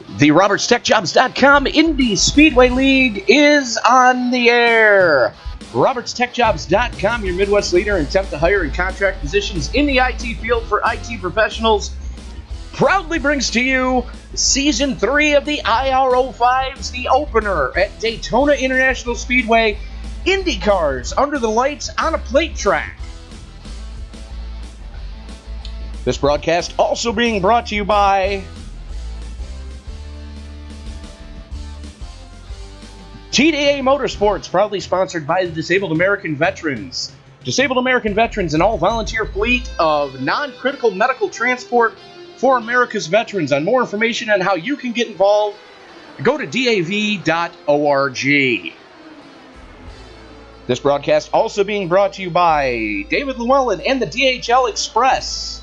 The RobertsTechJobs.com Indy Speedway League is on the air. RobertsTechJobs.com, your Midwest leader in temp to hire and contract positions in the IT field for IT professionals, proudly brings to you Season 3 of the IR05's The Opener at Daytona International Speedway. Indy cars under the lights on a plate track. This broadcast also being brought to you by TDA Motorsports, proudly sponsored by the Disabled American Veterans. Disabled American Veterans, an all-volunteer fleet of non-critical medical transport for America's veterans. On more information on how you can get involved, go to dav.org. This broadcast also being brought to you by David Llewellyn and the DHL Express,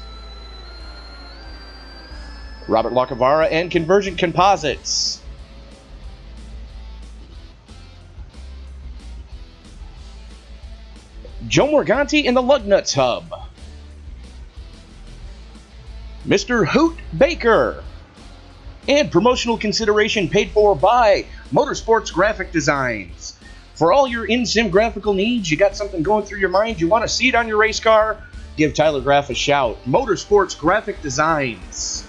Robert Lacavara and Convergent Composites, Joe Morganti and the Lugnuts Hub, Mr. Hoot Baker, and promotional consideration paid for by Motorsports Graphic Designs. For all your in-sim graphical needs, you got something going through your mind, you want to see it on your race car, give Tyler Graff a shout. Motorsports Graphic Designs.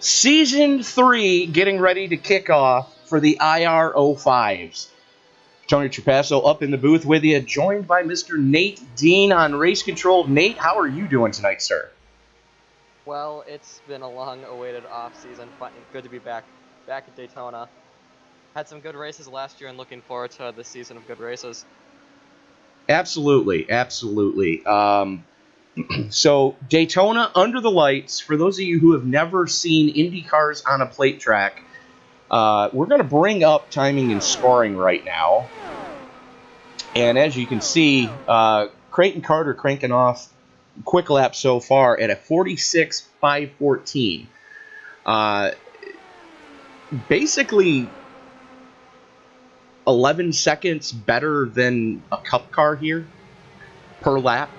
Season 3 getting ready to kick off for the IR05s. Tony Trapasso up in the booth with you, joined by Mr. Nate Dean on race control. Nate, how are you doing tonight, sir? Well, it's been a long-awaited off-season. Good to be back at Daytona. Had some good races last year and looking forward to this season of good races. Absolutely. So, Daytona under the lights, for those of you who have never seen Indy cars on a plate track, we're going to bring up timing and scoring right now. And as you can see, Creighton Carter cranking off quick lap so far at a 46.514. Basically 11 seconds better than a Cup car here per lap.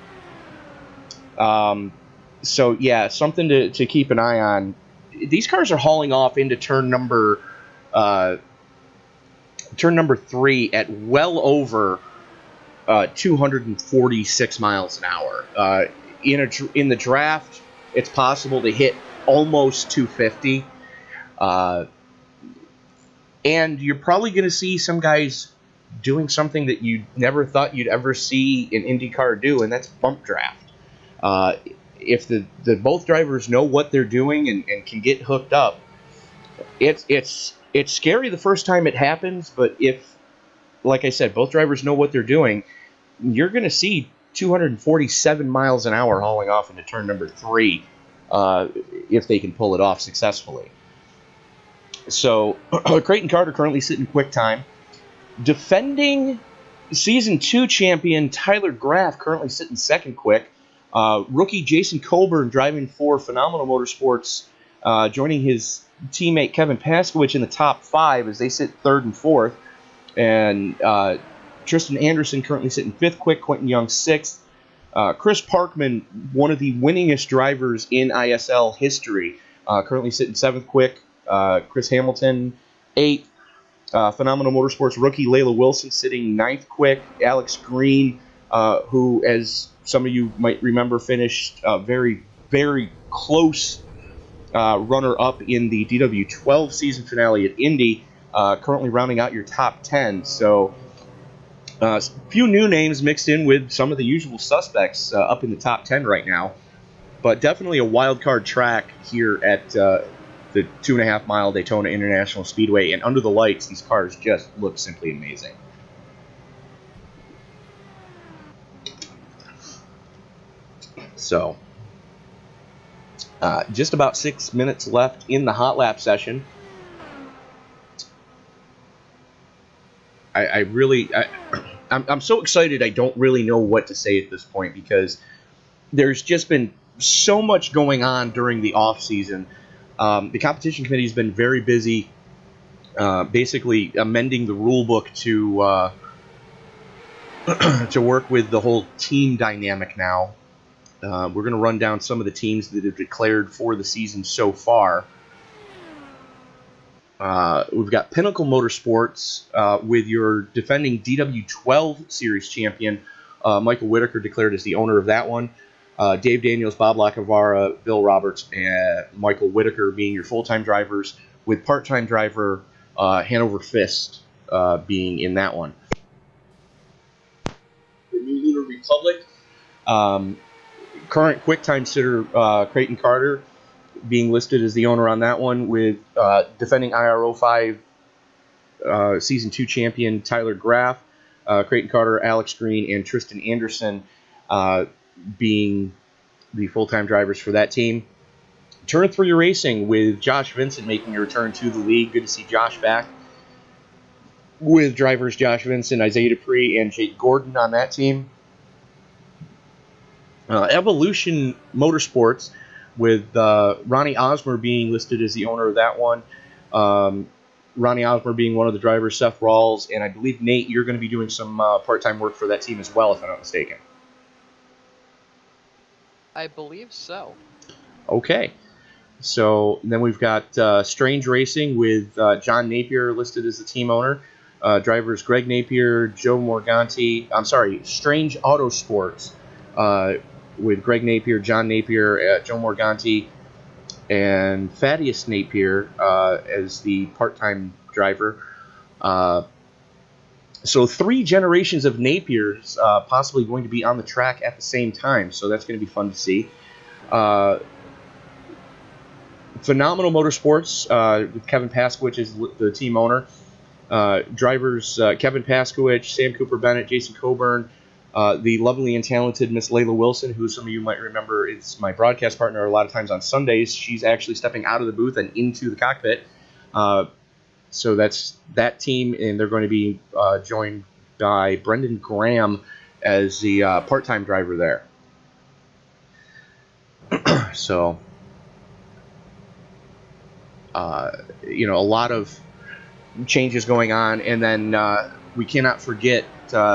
So yeah, something to keep an eye on. These cars are hauling off into turn number 3 at well over 246 miles an hour. In the draft, it's possible to hit almost 250. And you're probably going to see some guys doing something that you never thought you'd ever see an IndyCar do, and that's bump draft. If the both drivers know what they're doing and can get hooked up, it's scary the first time it happens, but if, like I said, both drivers know what they're doing, you're going to see 247 miles an hour hauling off into turn number 3 if they can pull it off successfully. So, Creighton Carter currently sitting quick time. Defending Season 2 champion Tyler Graff currently sitting second quick. Rookie Jason Colburn driving for Phenomenal Motorsports, joining his teammate Kevin Paskowicz in the top 5 as they sit third and fourth. And Tristan Anderson currently sitting fifth quick, Quentin Young sixth. Chris Parkman, one of the winningest drivers in ISL history, currently sitting seventh quick. Chris Hamilton eighth. Phenomenal Motorsports rookie Layla Wilson sitting ninth quick. Alex Green, who, as some of you might remember, finished very, very close runner-up in the DW12 season finale at Indy, currently rounding out your top 10. So, a few new names mixed in with some of the usual suspects up in the top 10 right now. But definitely a wild card track here at the 2.5-mile Daytona International Speedway. And under the lights, these cars just look simply amazing. So, just about 6 minutes left in the hot lap session. I'm so excited I don't really know what to say at this point, because there's just been so much going on during the off season. The competition committee has been very busy, basically amending the rule book to to work with the whole team dynamic now. We're going to run down some of the teams that have declared for the season so far. We've got Pinnacle Motorsports with your defending DW12 Series champion, Michael Whitaker, declared as the owner of that one. Dave Daniels, Bob Lacavara, Bill Roberts, and Michael Whitaker being your full-time drivers, with part-time driver Hanover Fist being in that one. The New Lunar Republic, current quick-time sitter Creighton Carter being listed as the owner on that one, with defending IR05 Season 2 champion Tyler Graff, Creighton Carter, Alex Green, and Tristan Anderson being the full-time drivers for that team. Turn 3 Racing with Josh Vincent making a return to the league. Good to see Josh back, with drivers Josh Vincent, Isaiah Dupree, and Jake Gordon on that team. Evolution Motorsports with Ronnie Osmer being listed as the owner of that one. Ronnie Osmer being one of the drivers, Seth Rawls, and I believe, Nate, you're going to be doing some part-time work for that team as well, if I'm not mistaken. I believe so. Okay. So then we've got Strange Racing with John Napier listed as the team owner. Drivers Greg Napier, Joe Morganti. I'm sorry, Strange Autosports with Greg Napier, John Napier, Joe Morganti, and Thaddeus Napier as the part-time driver. So 3 generations of Napiers possibly going to be on the track at the same time, so that's going to be fun to see. Phenomenal Motorsports with Kevin Paskowicz as the team owner. Drivers Kevin Paskowicz, Sam Cooper Bennett, Jason Coburn, the lovely and talented Miss Layla Wilson, who some of you might remember is my broadcast partner a lot of times on Sundays. She's actually stepping out of the booth and into the cockpit. So that's that team, and they're going to be joined by Brendan Graham as the part-time driver there. So, a lot of changes going on, and then we cannot forget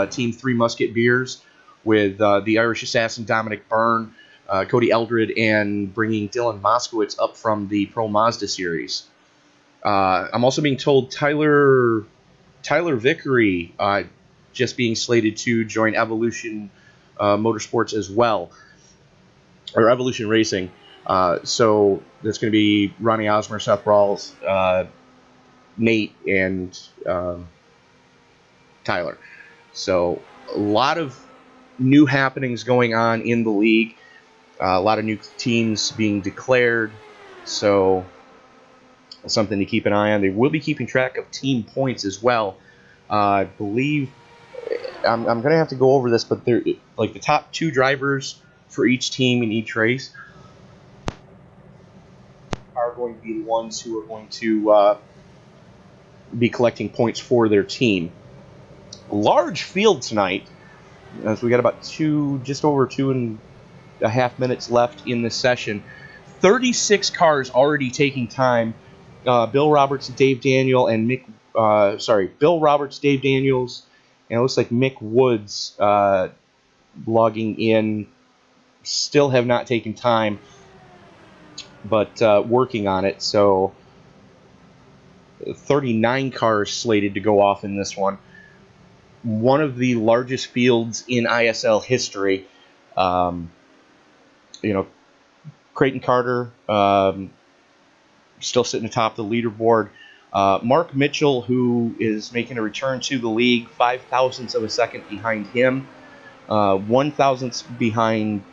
Team 3 Musket Beers with the Irish Assassin Dominic Byrne, Cody Eldred, and bringing Dylan Moskowitz up from the Pro Mazda series. I'm also being told Tyler Vickery just being slated to join Evolution Motorsports as well, or Evolution Racing. So that's going to be Ronnie Osmer, Seth Rawls, Nate, and Tyler. So a lot of new happenings going on in the league. A lot of new teams being declared. So something to keep an eye on. They will be keeping track of team points as well. I believe I'm going to have to go over this, but they're like the top 2 drivers for each team in each race are going to be the ones who are going to be collecting points for their team. Large field tonight, as we got about just over 2.5 minutes left in this session. 36 cars already taking time. Bill Roberts, Dave Daniel, and Bill Roberts, Dave Daniels, and it looks like Mick Woods logging in. Still have not taken time, but working on it. So 39 cars slated to go off in this one. One of the largest fields in ISL history. Creighton Carter still sitting atop the leaderboard. Mark Mitchell, who is making a return to the league, 0.005 of a second behind him. 1,000th behind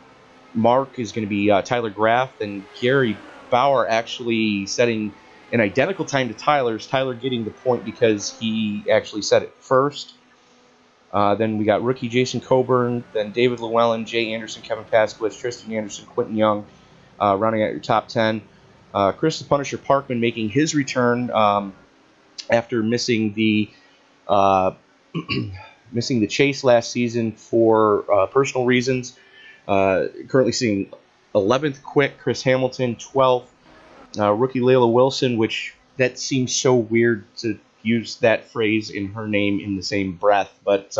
Mark is going to be Tyler Graff, and Gary Bauer actually setting an identical time to Tyler's. Tyler getting the point because he actually set it first. Then we got rookie Jason Coburn, then David Llewellyn, Jay Anderson, Kevin Paskowitz, Tristan Anderson, Quentin Young, running at your top 10. Chris the Punisher Parkman making his return after missing the chase last season for personal reasons. Currently seeing 11th quick, Chris Hamilton, 12th. Rookie Layla Wilson, which that seems so weird to use that phrase in her name in the same breath, but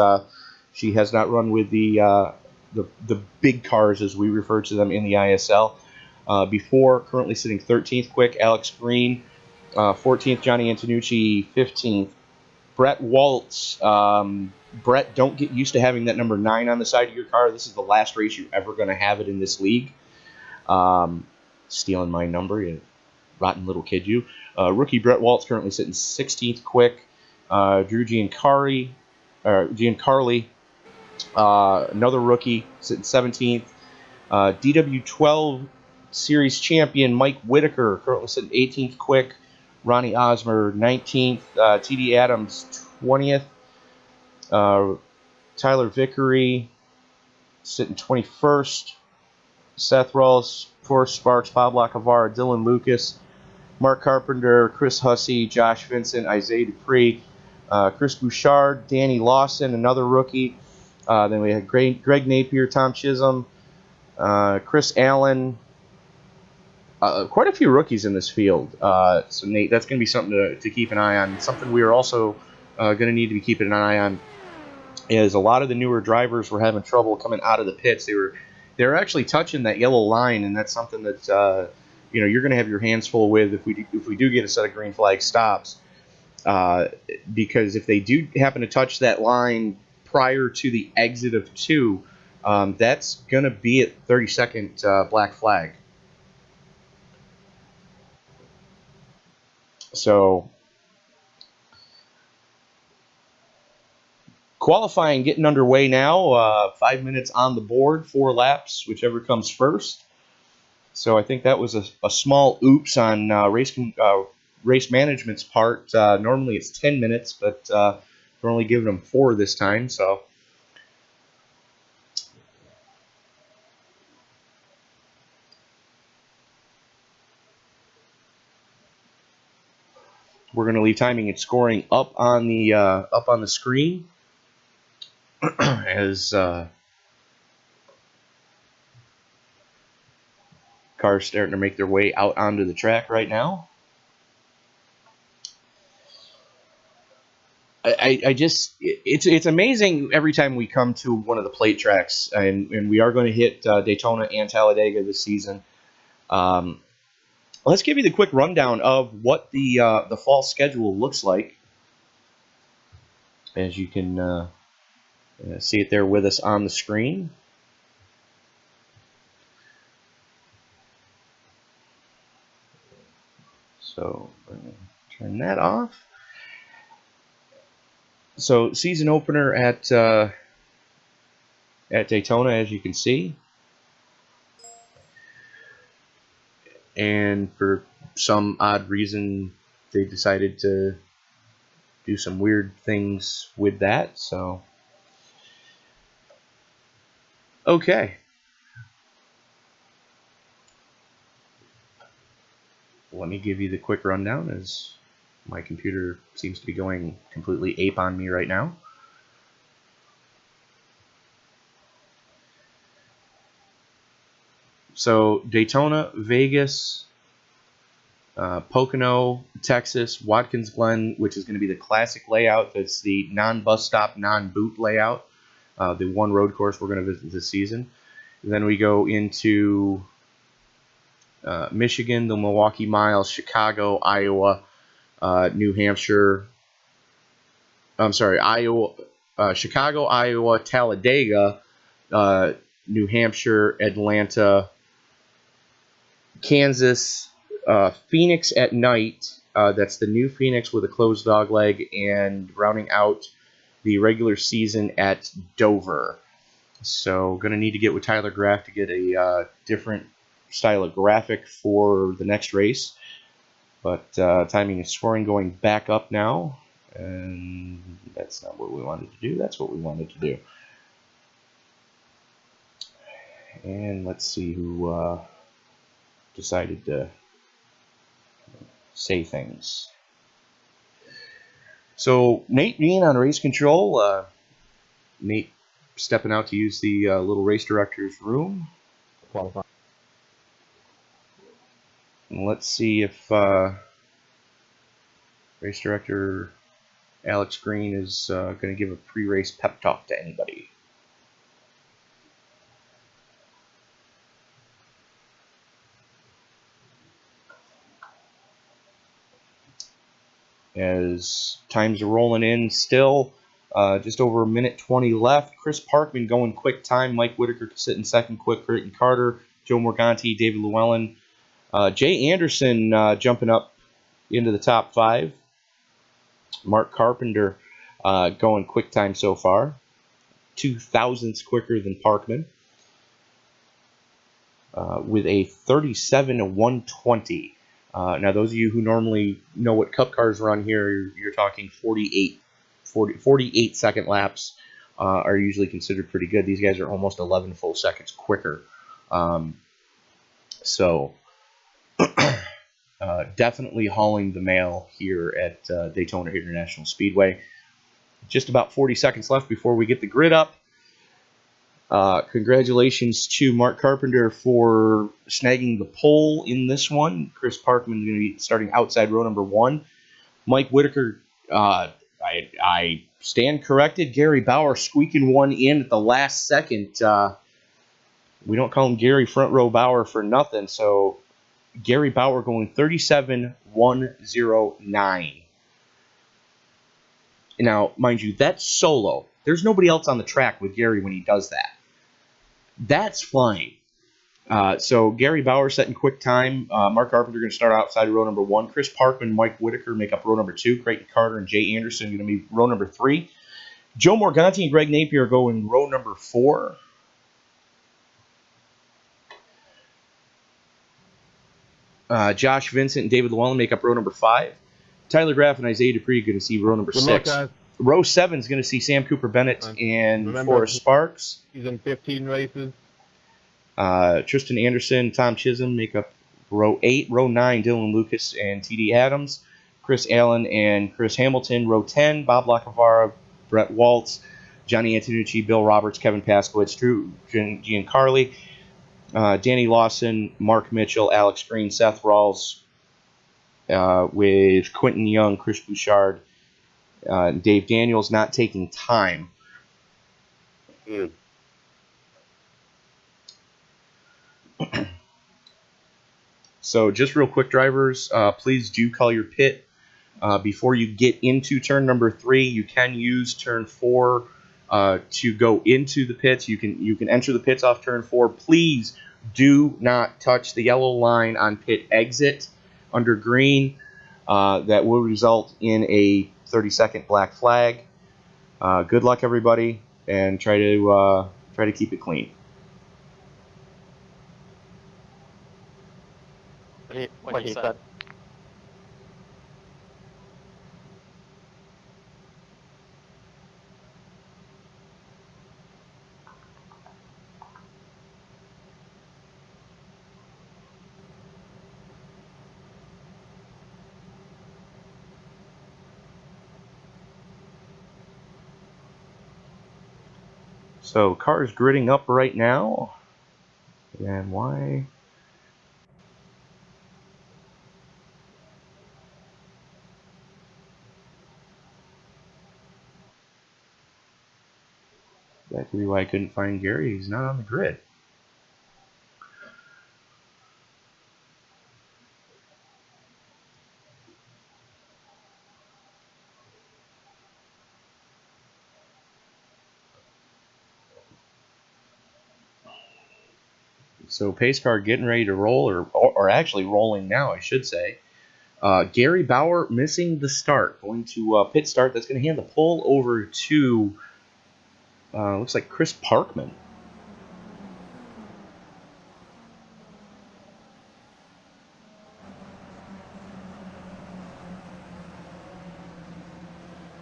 she has not run with the the big cars, as we refer to them in the ISL. Before, currently sitting 13th quick, Alex Green. 14th, Johnny Antonucci. 15th, Brett Waltz. Brett, don't get used to having that number 9 on the side of your car. This is the last race you're ever going to have it in this league. Stealing my number, you rotten little kid, you. Rookie Brett Waltz currently sitting 16th quick. Drew Giancarli, another rookie, sitting 17th. DW12 Series champion Mike Whitaker, currently sitting 18th quick. Ronnie Osmer, 19th. TD Adams, 20th. Tyler Vickery, sitting 21st. Seth Rawls, Forrest Sparks, Bob Lacavara, Dylan Lucas, Mark Carpenter, Chris Hussey, Josh Vincent, Isaiah Dupree, Chris Bouchard, Danny Lawson, another rookie. Then we had Greg Napier, Tom Chisholm, Chris Allen. Quite a few rookies in this field. So, Nate, that's going to be something to keep an eye on. Something we are also going to need to be keeping an eye on is a lot of the newer drivers were having trouble coming out of the pits. They were actually touching that yellow line, and that's something that you're going to have your hands full with if we do get a set of green flag stops. Because if they do happen to touch that line prior to the exit of 2, that's going to be at 30-second black flag. So qualifying getting underway now. 5 minutes on the board, 4 laps, whichever comes first. So I think that was a small oops on race management's part. Normally it's 10 minutes, but we're only giving them 4 this time. So we're going to leave timing and scoring up on the screen as cars starting to make their way out onto the track right now. It's amazing every time we come to one of the plate tracks, and we are going to hit Daytona and Talladega this season. Let's give you the quick rundown of what the fall schedule looks like, as you can see it there with us on the screen. So we're going to turn that off. So season opener at Daytona, as you can see. And for some odd reason, they decided to do some weird things with that. So, okay. Let me give you the quick rundown, as my computer seems to be going completely ape on me right now. So Daytona, Vegas, Pocono, Texas, Watkins Glen, which is going to be the classic layout. That's the non-bus stop, non-boot layout. The one road course we're going to visit this season. And then we go into Michigan, the Milwaukee Mile, Chicago, Iowa, New Hampshire. I'm sorry, Iowa, Chicago, Iowa, Talladega, New Hampshire, Atlanta, Kansas, Phoenix at night. That's the new Phoenix with a closed dog leg, and rounding out the regular season at Dover. So going to need to get with Tyler Graff to get a different style of graphic for the next race. But timing and scoring going back up now. And that's not what we wanted to do. That's what we wanted to do. And let's see who decided to say things. So Nate being on race control, Nate stepping out to use the little race director's room. Qualify. And let's see if race director Alex Green is going to give a pre-race pep talk to anybody. as times are rolling in still. Just over a minute 20 left. Chris Parkman going quick time. Mike Whitaker sitting second quick. Creighton Carter, Joe Morganti, David Llewellyn. Jay Anderson jumping up into the top 5. Mark Carpenter going quick time so far. 0.02 quicker than Parkman. With a 37-120. Now, those of you who normally know what Cup cars run here, you're talking 48 second laps are usually considered pretty good. These guys are almost 11 full seconds quicker. So, definitely hauling the mail here at Daytona International Speedway. Just about 40 seconds left before we get the grid up. Congratulations to Mark Carpenter for snagging the pole in this one. Chris Parkman is going to be starting outside row number 1. Mike Whitaker, I stand corrected. Gary Bauer squeaking one in at the last second. We don't call him Gary Front Row Bauer for nothing. So Gary Bauer going 37-109. Now, mind you, that's solo. There's nobody else on the track with Gary when he does that. That's fine. So Gary Bauer setting quick time. Mark Carpenter going to start outside row number 1. Chris Parkman, Mike Whitaker make up row number 2. Creighton Carter and Jay Anderson going to be row number 3. Joe Morganti and Greg Napier are going row number 4. Josh Vincent and David Llewellyn make up row number 5. Tyler Graff and Isaiah Dupree are going to see row number 6. Row 7 is going to see Sam Cooper Bennett and Forrest Sparks. He's in 15 races. Tristan Anderson, Tom Chisholm make up row 8. Row 9, Dylan Lucas and T.D. Adams. Chris Allen and Chris Hamilton. Row 10, Bob Lacavara, Brett Waltz, Johnny Antonucci, Bill Roberts, Kevin Paskowitz, Drew Giancarli, Danny Lawson, Mark Mitchell, Alex Green, Seth Rawls, with Quentin Young, Chris Bouchard, Dave Daniels not taking time. So just real quick, drivers, please do call your pit before you get into turn number 3. You can use turn 4 to go into the pits. You can enter the pits off turn 4. Please do not touch the yellow line on pit exit under green. That will result in a 30-second black flag. Good luck, everybody, and try to keep it clean. What he said. So cars gridding up right now. And why? That could be why I couldn't find Gary. He's not on the grid. So pace car getting ready to roll, or actually rolling now, I should say. Gary Bauer missing the start, going to pit start. That's going to hand the pole over to looks like Chris Parkman.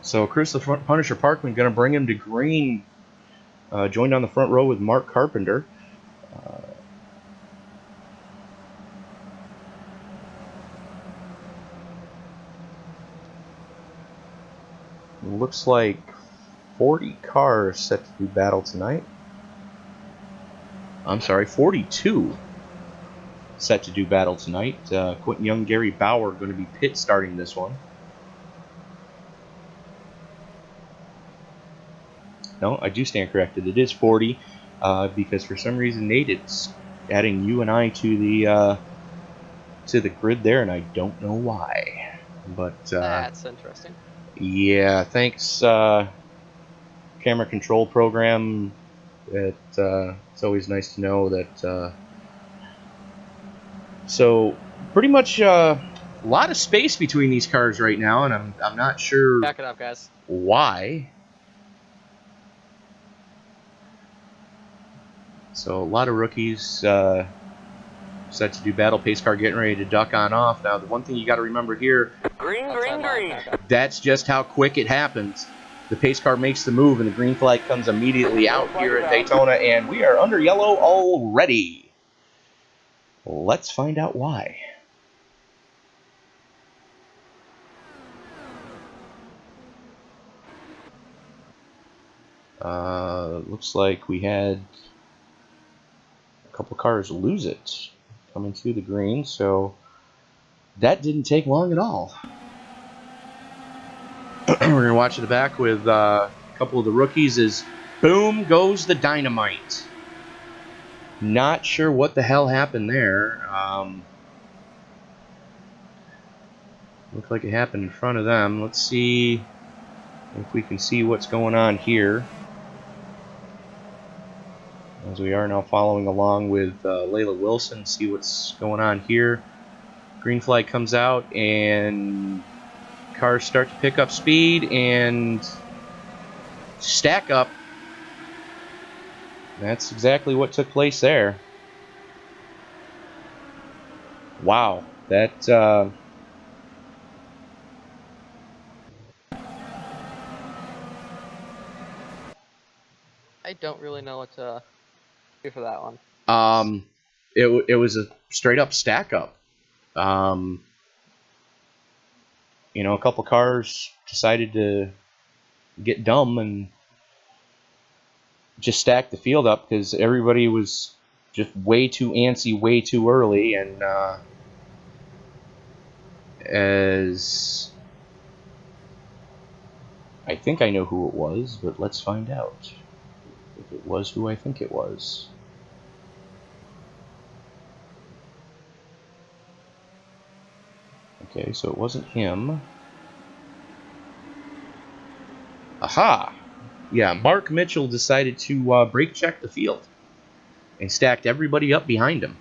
So Chris the Punisher Parkman going to bring him to green, joined on the front row with Mark Carpenter. Looks like 40 cars set to do battle tonight. I'm sorry, 42 set to do battle tonight. Quentin Young, Gary Bauer going to be pit starting this one. No, I do stand corrected. It is 40 because for some reason Nate it's adding you and I to the grid there, and I don't know why. But That's interesting. yeah, thanks camera control program. It's always nice to know that. So pretty much a lot of space between these cars right now, and I'm not sure Back it up, guys. why. So a lot of rookies set to do battle pace car, getting ready to duck on off. Now the one thing you got to remember here, Green. that's just how quick it happens. The pace car makes the move, and the green flag comes immediately out here at Daytona, and we are under yellow already. Let's find out why. Looks like we had a couple cars lose it coming through the green, so that didn't take long at all. We're going to watch the back with a couple of the rookies as boom goes the dynamite. Not sure what the hell happened there. Looked like it happened in front of them. Let's see if we can see what's going on here. As we are now following along with Layla Wilson, see what's going on here. Green flag comes out and cars start to pick up speed and stack up. That's exactly what took place there. Wow, that I don't really know what to do for that one. it was a straight up stack up. You know, a couple cars decided to get dumb and just stack the field up because everybody was just way too antsy, way too early, and as I think I know who it was, but let's find out if it was who I think it was. Okay, so it wasn't him. Aha! Yeah, Mark Mitchell decided to brake check the field and stacked everybody up behind him.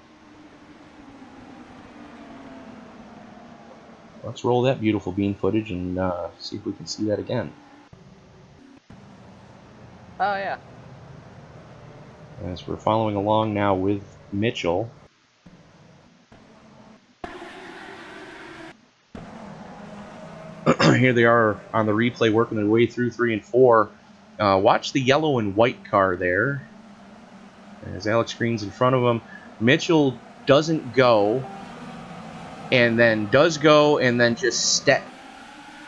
Let's roll that beautiful bean footage and see if we can see that again. Oh, yeah. As we're following along now with Mitchell. Here they are on the replay working their way through 3 and 4. Watch the yellow and white car there. As Alex Green's in front of him. Mitchell doesn't go, and then does go, and then just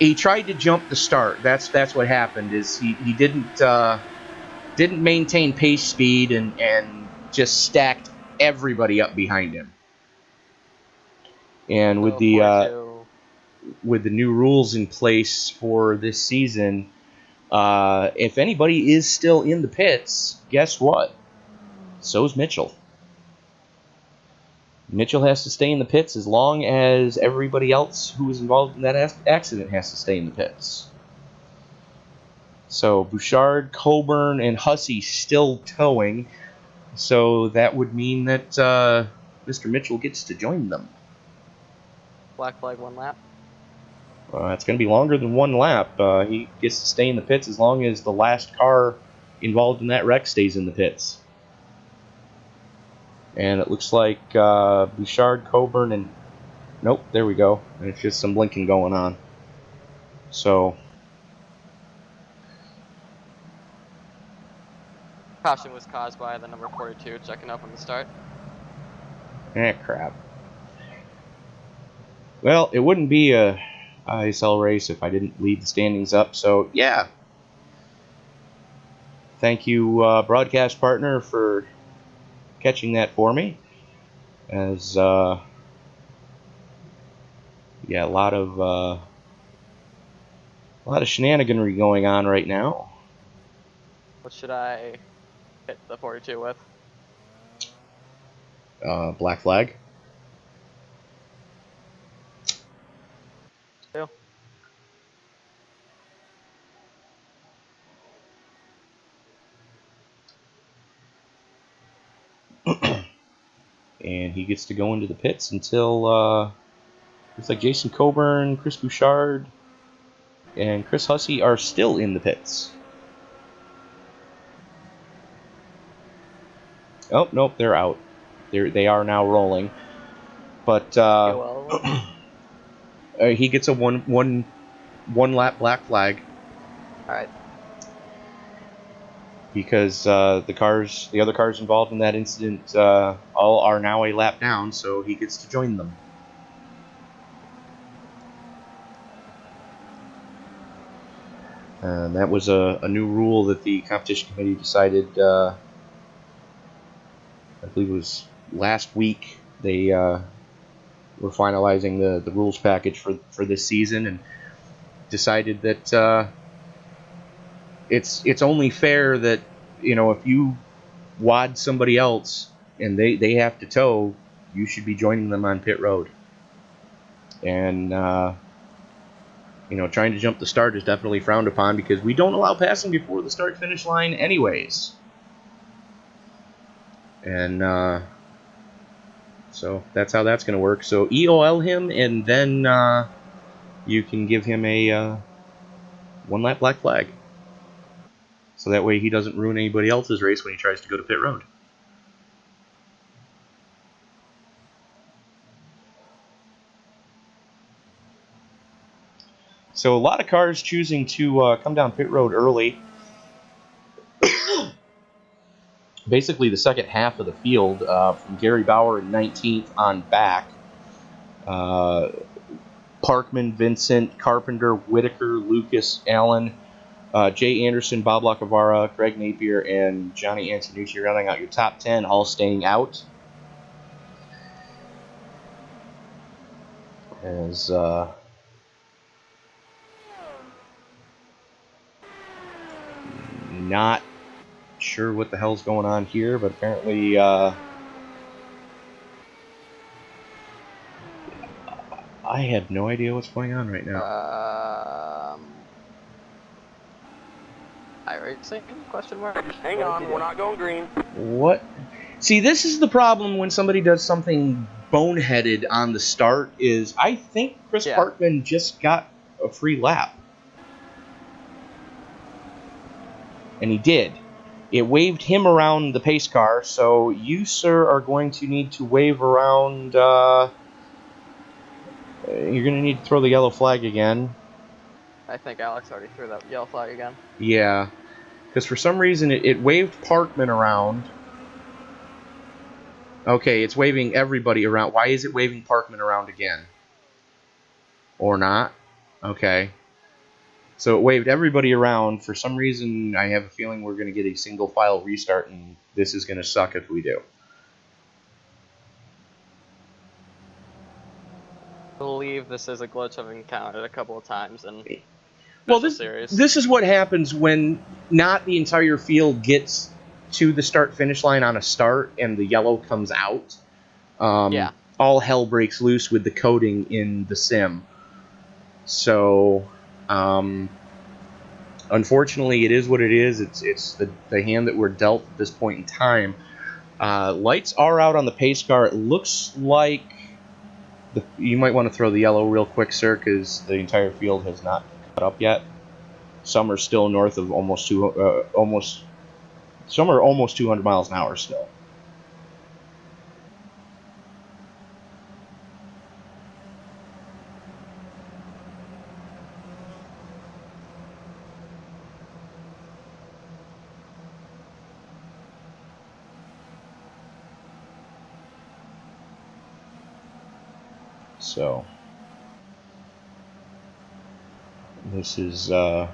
he tried to jump the start. That's what happened. Is he didn't maintain pace speed and just stacked everybody up behind him. And with the new rules in place for this season, if anybody is still in the pits, guess what? So's Mitchell. Mitchell has to stay in the pits as long as everybody else who was involved in that accident has to stay in the pits. So Bouchard, Coburn, and Hussey still towing. So that would mean that Mr. Mitchell gets to join them. Black flag 1 lap. It's going to be longer than 1 lap. He gets to stay in the pits as long as the last car involved in that wreck stays in the pits. And it looks like Bouchard, Coburn, and... Nope, there we go. And it's just some blinking going on. So... Caution was caused by the number 42 checking up on the start. Crap. Well, it wouldn't be a ISL race if I didn't lead the standings up, so yeah. Thank you, broadcast partner, for catching that for me. As, yeah, a lot of shenaniganry going on right now. What should I hit the 42 with? Black flag. Too. And he gets to go into the pits until looks like Jason Coburn, Chris Bouchard, and Chris Hussey are still in the pits. Oh, nope, they're out. They are now rolling. But he gets a one lap black flag. All right. Because the other cars involved in that incident, all are now a lap down, so he gets to join them. And that was a new rule that the competition committee decided, I believe it was last week. They were finalizing the rules package for this season and decided that it's only fair that, if you wad somebody else and they have to tow, you should be joining them on pit road. And trying to jump the start is definitely frowned upon because we don't allow passing before the start finish line anyways. And so that's how that's going to work. So EOL him, and then you can give him a one lap black flag. So that way he doesn't ruin anybody else's race when he tries to go to pit road. So a lot of cars choosing to come down pit road early. Basically the second half of the field, from Gary Bauer in 19th on back. Parkman, Vincent, Carpenter, Whitaker, Lucas, Allen, Jay Anderson, Bob Lacavara, Greg Napier, and Johnny Antonucci rounding out your top 10, all staying out. As not sure what the hell's going on here, but apparently I have no idea what's going on right now. iRacing? Question mark? Hang on, we're not going green. What? See, this is the problem when somebody does something boneheaded on the start. Is I think Chris Parkman just got a free lap, and he did. It waved him around the pace car, so you, sir, are going to need to wave around. You're going to need to throw the yellow flag again. I think Alex already threw that yellow flag again. Yeah, because for some reason it waved Parkman around. Okay, it's waving everybody around. Why is it waving Parkman around again? Or not? Okay. So it waved everybody around. For some reason, I have a feeling we're going to get a single file restart, and this is going to suck if we do. I believe this is a glitch I've encountered a couple of times in series. This is what happens when not the entire field gets to the start-finish line on a start and the yellow comes out. All hell breaks loose with the coding in the sim. So, unfortunately, it is what it is. It's the hand that we're dealt at this point in time. Lights are out on the pace car. It looks like you might want to throw the yellow real quick, sir, because the entire field has not caught up yet. Some are still north of some are almost 200 miles an hour still. So this is that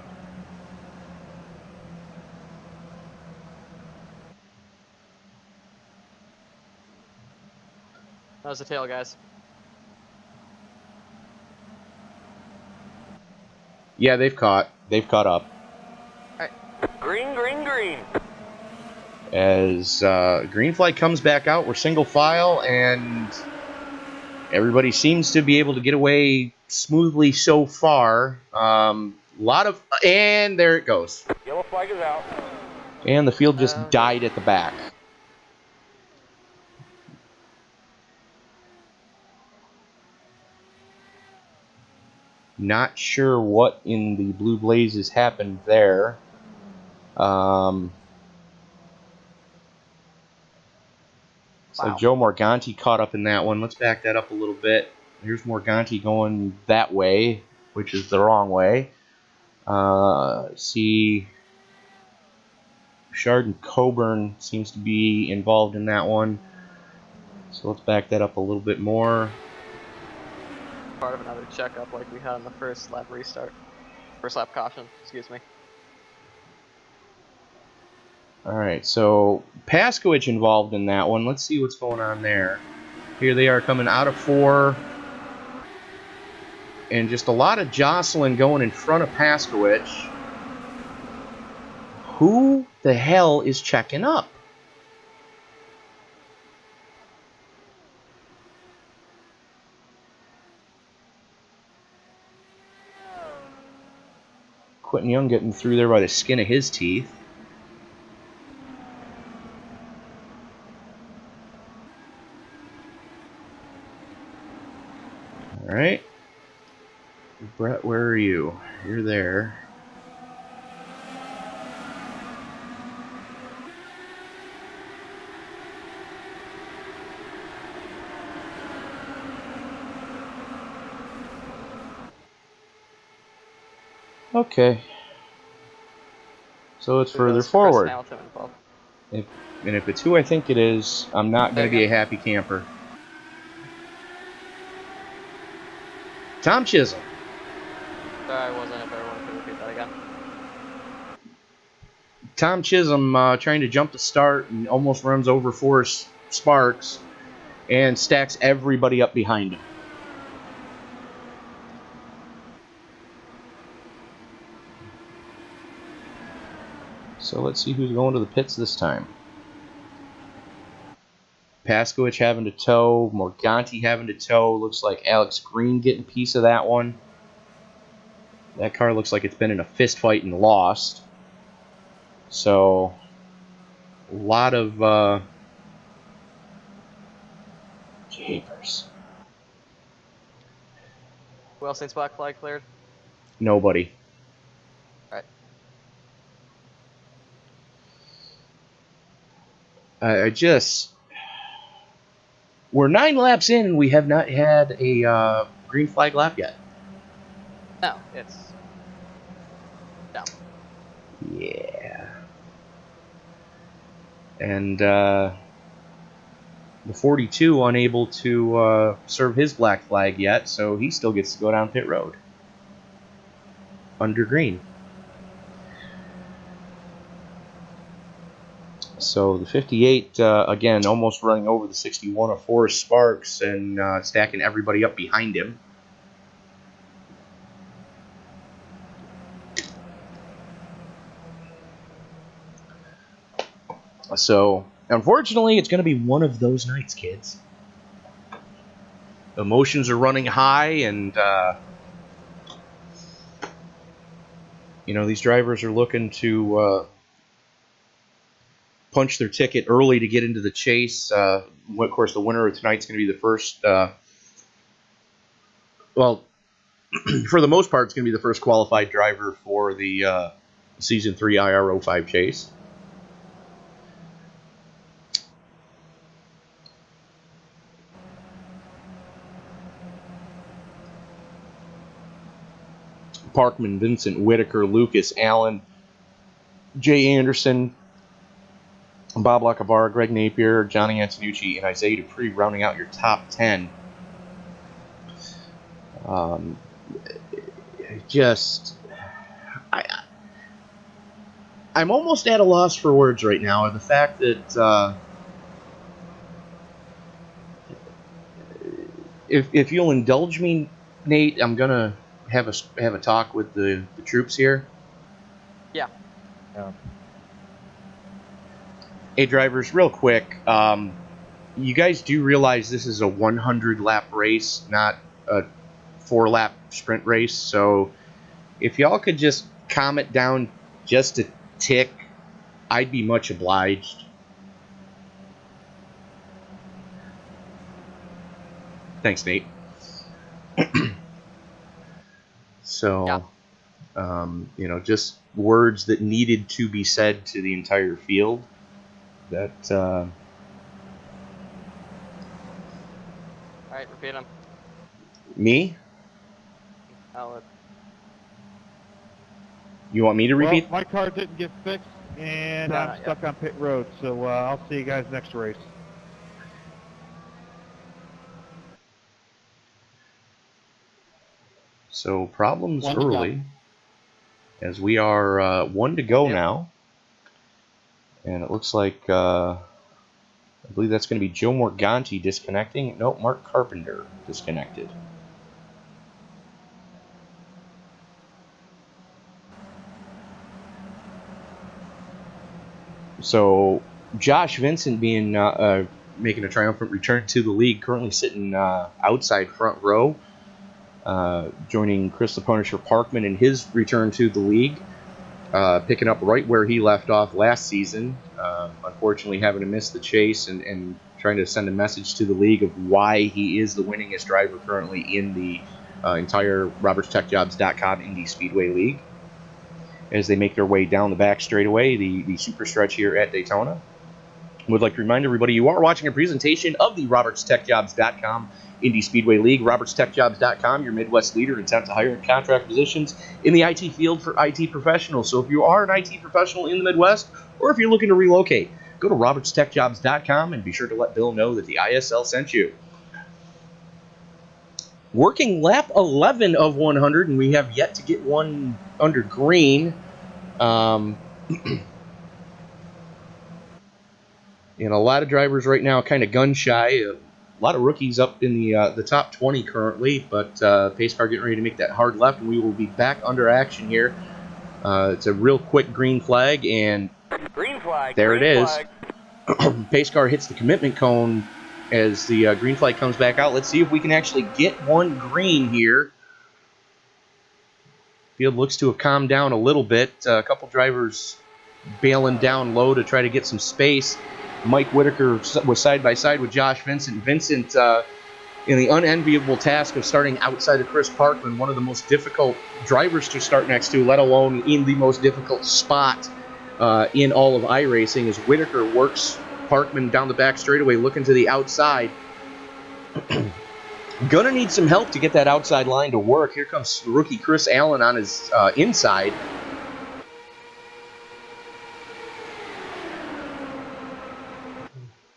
was the tail, guys. Yeah, they've caught up. All right. Green, green, green. As green flag comes back out, we're single file, and Everybody seems to be able to get away smoothly so far. Lot of, and there it goes. Yellow flag is out. And the field just died at the back. Not sure what in the Blue Blazes happened there. So Joe Morganti caught up in that one. Let's back that up a little bit. Here's Morganti going that way, which is the wrong way. See, Shard and Coburn seems to be involved in that one. So let's back that up a little bit more. Part of another checkup like we had on the first lap restart. First lap caution, excuse me. Alright, so Paskowicz involved in that one. Let's see what's going on there. Here they are coming out of 4. And just a lot of jostling going in front of Paskowicz. Who the hell is checking up? Quentin Young getting through there by the skin of his teeth. All right. Brett, where are you? You're there. Okay. So it's further forward. And if it's who I think it is, I'm not going to be a happy camper. Tom Chisholm. Sorry, I wasn't. If everyone could repeat that again. Tom Chisholm trying to jump the start and almost runs over Forrest Sparks and stacks everybody up behind him. So let's see who's going to the pits this time. Paskowicz having to tow, Morganti having to tow. Looks like Alex Green getting a piece of that one. That car looks like it's been in a fist fight and lost. So, a lot of capers. Who else needs black flag cleared? Nobody. Alright. I just... We're 9 laps in and we have not had a green flag lap yet. No, it's... No. Yeah. And the 42 unable to serve his black flag yet, so he still gets to go down pit road. Under green. So the 58, again, almost running over the 61 of Forrest Sparks and stacking everybody up behind him. So, unfortunately, it's going to be one of those nights, kids. Emotions are running high, and, you know, these drivers are looking to punch their ticket early to get into the chase. Of course, the winner of tonight's going to be the first, well, for the most part, it's going to be the first qualified driver for the Season 3 IR05 chase. Parkman, Vincent, Whitaker, Lucas, Allen, Jay Anderson, Bob Lacavara, Greg Napier, Johnny Antonucci, and Isaiah Dupree rounding out your top 10. I'm almost at a loss for words right now. The fact that if you'll indulge me, Nate, I'm gonna have a talk with the troops here. Yeah. Hey, drivers, real quick. you guys do realize this is a 100-lap race, not a 4-lap sprint race. So if y'all could just calm it down just a tick, I'd be much obliged. Thanks, Nate. So, Yeah. you know, just words that needed to be said to the entire field. That, All right, repeat them. me? Oh, You want me to repeat? Well, my car didn't get fixed, and No, I'm not yet. stuck on pit road, so I'll see you guys next race. So problems One to go. early, as we are 1 to go Yep. now, and it looks like I believe that's going to be Joe Morganti disconnecting. Nope, Mark Carpenter disconnected. So Josh Vincent being making a triumphant return to the league, currently sitting outside front row. Joining Chris LaPonisher Parkman in his return to the league, picking up right where he left off last season. Unfortunately, having to miss the chase and trying to send a message to the league of why he is the winningest driver currently in the entire RobertsTechJobs.com Indy Speedway League. As they make their way down the back straightaway, the super stretch here at Daytona. Would like to remind everybody you are watching a presentation of the RobertsTechJobs.com Indy Speedway League. RobertsTechJobs.com, your Midwest leader in temp to hire and contract positions in the IT field for IT professionals. So if you are an IT professional in the Midwest, or if you're looking to relocate, go to RobertsTechJobs.com and be sure to let Bill know that the ISL sent you. Working lap 11 of 100, and we have yet to get one under green. And a lot of drivers right now kind of gun shy. A lot of rookies up in the top 20 currently, but pace car getting ready to make that hard left, and we will be back under action here. It's a real quick green flag, and Green flag. there green it is. Flag. Pace car hits the commitment cone as the green flag comes back out. Let's see if we can actually get one green here. Field looks to have calmed down a little bit. A couple drivers bailing down low to try to get some space. Mike Whitaker was side by side with Josh Vincent. Vincent in the unenviable task of starting outside of Chris Parkman, one of the most difficult drivers to start next to, let alone in the most difficult spot in all of iRacing, as Whitaker works Parkman down the back straightaway, looking to the outside. Gonna need some help to get that outside line to work. Here comes rookie Chris Allen on his inside.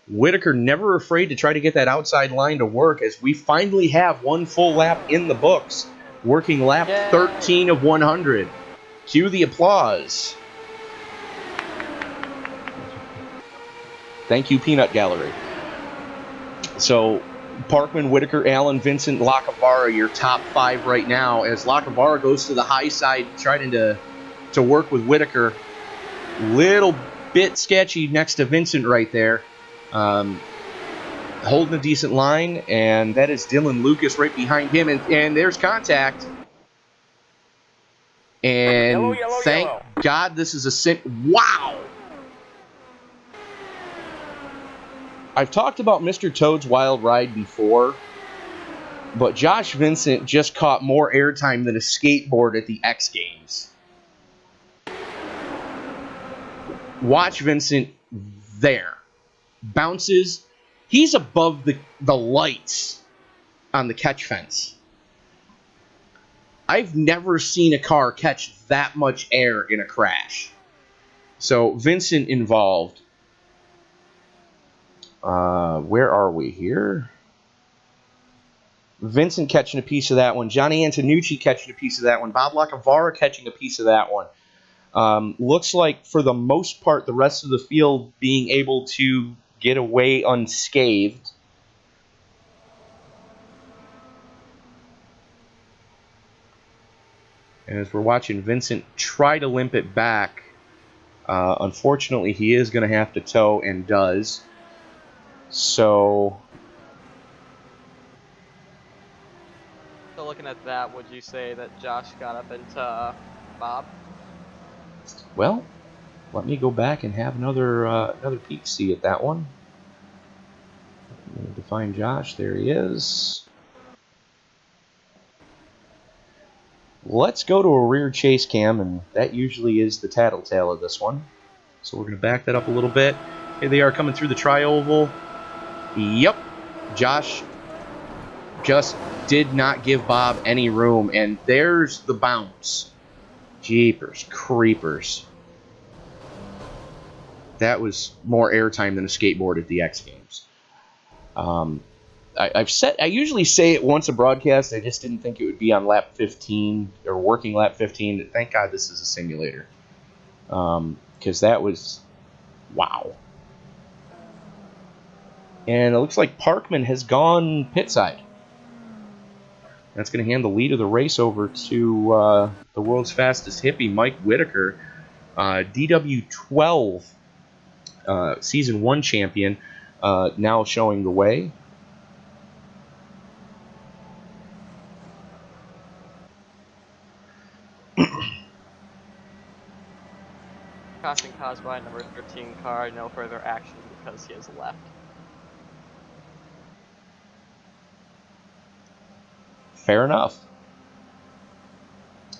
Whitaker never afraid to try to get that outside line to work, as we finally have one full lap in the books, working lap 13 of 100. Cue the applause. Thank you, Peanut Gallery. So, Parkman, Whitaker, Allen, Vincent, Lacavara, your top 5 right now, as Lacavara goes to the high side, trying to work with Whitaker. Little bit sketchy next to Vincent right there. Holding a decent line, and that is Dylan Lucas right behind him, and there's contact. And Yellow, thank yellow. God this is a wow! I've talked about Mr. Toad's Wild Ride before, but Josh Vincent just caught more airtime than a skateboard at the X Games. Watch Vincent there. Bounces. He's above the lights on the catch fence. I've never seen a car catch that much air in a crash. So Vincent involved. Where are we here? Vincent catching a piece of that one. Johnny Antonucci catching a piece of that one. Bob Lacavara catching a piece of that one. Looks like, for the most part, the rest of the field being able to get away unscathed. And as we're watching Vincent try to limp it back, unfortunately, he is going to have to tow, and does. So looking at that, would you say that Josh got up into Bob? well, let me go back and have another peek see at that one. I'm going to find Josh. There he is. Let's go to a rear chase cam, and that usually is the tattletale of this one. So we're going to back that up a little bit. Here they are coming through the tri-oval. Yep, Josh just did not give Bob any room, and there's the bounce. Jeepers creepers. That was more airtime than a skateboard at the X Games. I usually say it once a broadcast. I just didn't think it would be on lap 15 or working lap 15. Thank God this is a simulator, because that was wow. And it looks like Parkman has gone pit side. That's going to hand the lead of the race over to the world's fastest hippie, Mike Whitaker, DW12 Season 1 champion, now showing the way. Caution caused by number 13 car, no further action because he has left. Fair enough.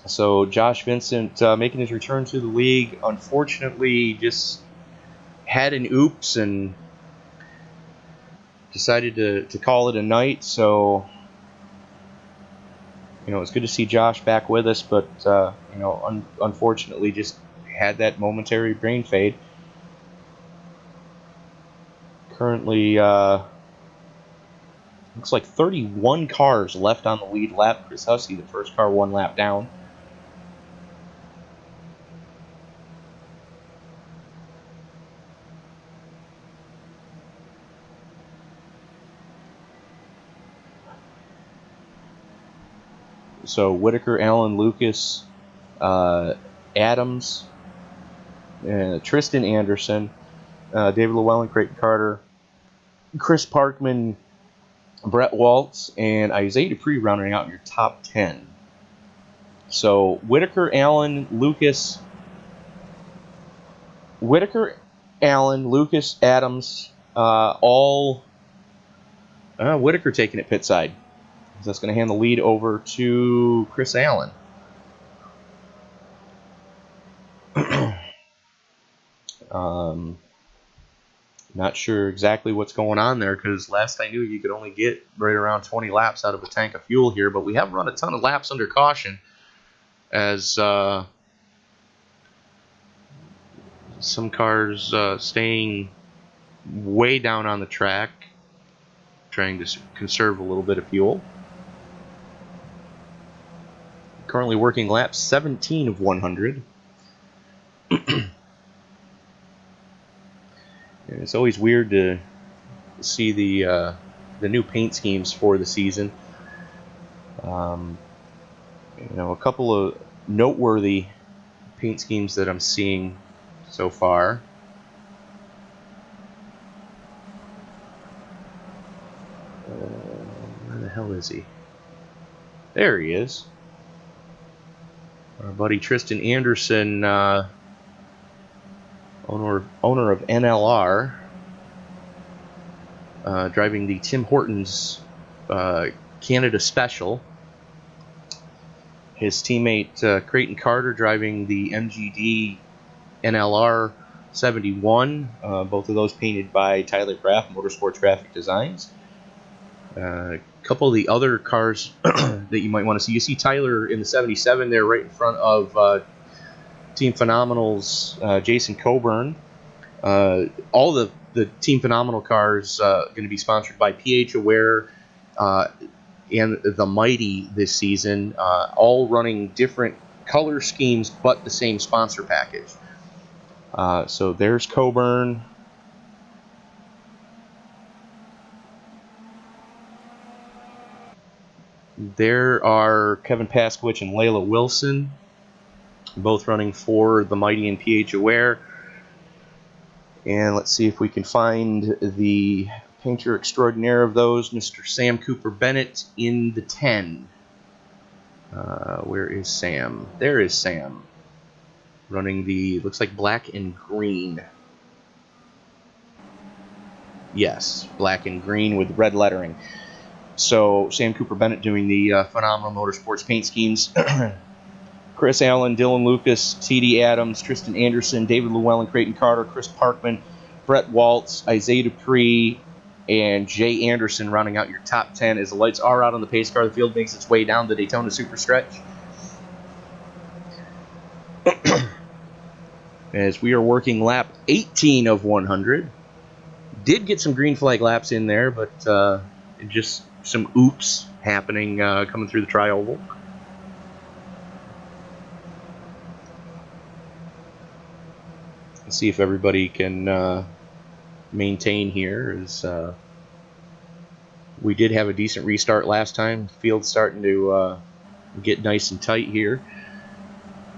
So Josh Vincent making his return to the league, unfortunately just had an oops and decided to call it a night. So, it's good to see Josh back with us, but, unfortunately just had that momentary brain fade. Currently, looks like 31 cars left on the lead lap. Chris Hussey, the first car, one lap down. So Whitaker, Allen, Lucas, Adams, Tristan Anderson, David Llewellyn, Creighton Carter, Chris Parkman, Brett Waltz, and Isaiah Dupree rounding out your top 10. So Whitaker, Allen, Lucas, Adams, all Whitaker taking it pit side. So that's going to hand the lead over to Chris Allen. Not sure exactly what's going on there, because last I knew you could only get right around 20 laps out of a tank of fuel here, but we have run a ton of laps under caution as some cars staying way down on the track, trying to conserve a little bit of fuel. Currently working lap 17 of 100. And it's always weird to see the new paint schemes for the season. A couple of noteworthy paint schemes that I'm seeing so far. Where the hell is he? There he is. Our buddy Tristan Anderson, owner of NLR, driving the Tim Hortons Canada Special. His teammate Creighton Carter driving the MGD NLR 71. Both of those painted by Tyler Kraft, Motorsport Traffic Designs. A couple of the other cars that you might want to see. You see Tyler in the 77 there right in front of Team Phenomenal's Jason Coburn. All the Team Phenomenal cars going to be sponsored by PH Aware and the Mighty this season, all running different color schemes but the same sponsor package. So there's Coburn. There are Kevin Paskowicz and Layla Wilson, both running for the Mighty and PH Aware. And let's see if we can find the painter extraordinaire of those, Mr. Sam Cooper Bennett in the 10. Where is Sam? There is Sam. Running the, looks like black and green. Yes, black and green with red lettering. So Sam Cooper Bennett doing the Phenomenal Motorsports paint schemes. Chris Allen, Dylan Lucas, T.D. Adams, Tristan Anderson, David Llewellyn, Creighton Carter, Chris Parkman, Brett Waltz, Isaiah Dupree, and Jay Anderson rounding out your top 10 as the lights are out on the pace car. The field makes its way down the Daytona Super Stretch. As we are working lap 18 of 100. Did get some green flag laps in there, but just some oops happening coming through the tri-oval. Let's see if everybody can maintain here. As we did have a decent restart last time. Field's starting to get nice and tight here.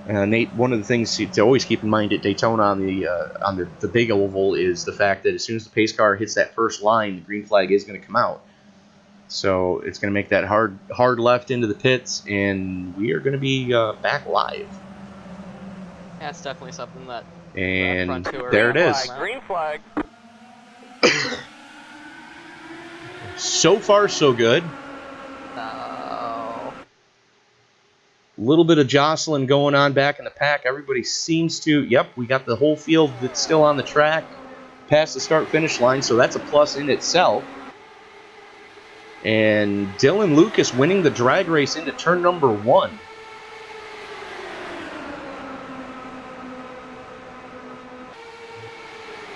Nate, one of the things to always keep in mind at Daytona on the big oval is the fact that as soon as the pace car hits that first line, the green flag is going to come out. So it's going to make that hard left into the pits, and we are going to be back live. Yeah, it's definitely something that. And there it is. Green flag. So far, so good. No. Little bit of jostling going on back in the pack. Everybody seems to. Yep, we got the whole field that's still on the track past the start-finish line, so that's a plus in itself. And Dylan Lucas winning the drag race into turn number 1.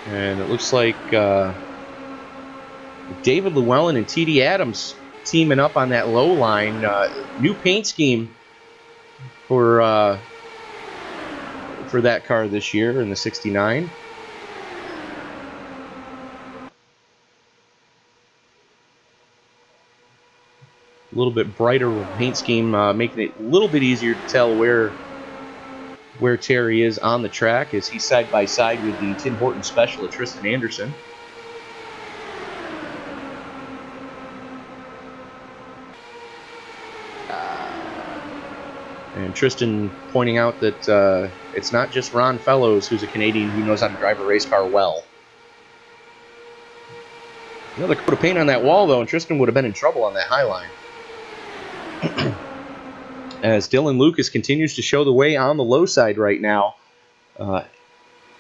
And it looks like David Llewellyn and T.D. Adams teaming up on that low line. New paint scheme for that car this year in the 69. A little bit brighter paint scheme, making it a little bit easier to tell where Terry is on the track, as he's side by side with the Tim Horton special at Tristan Anderson. And Tristan pointing out that it's not just Ron Fellows, who's a Canadian who knows how to drive a race car well. Another coat of paint on that wall, though, and Tristan would have been in trouble on that high line. As Dylan Lucas continues to show the way on the low side right now.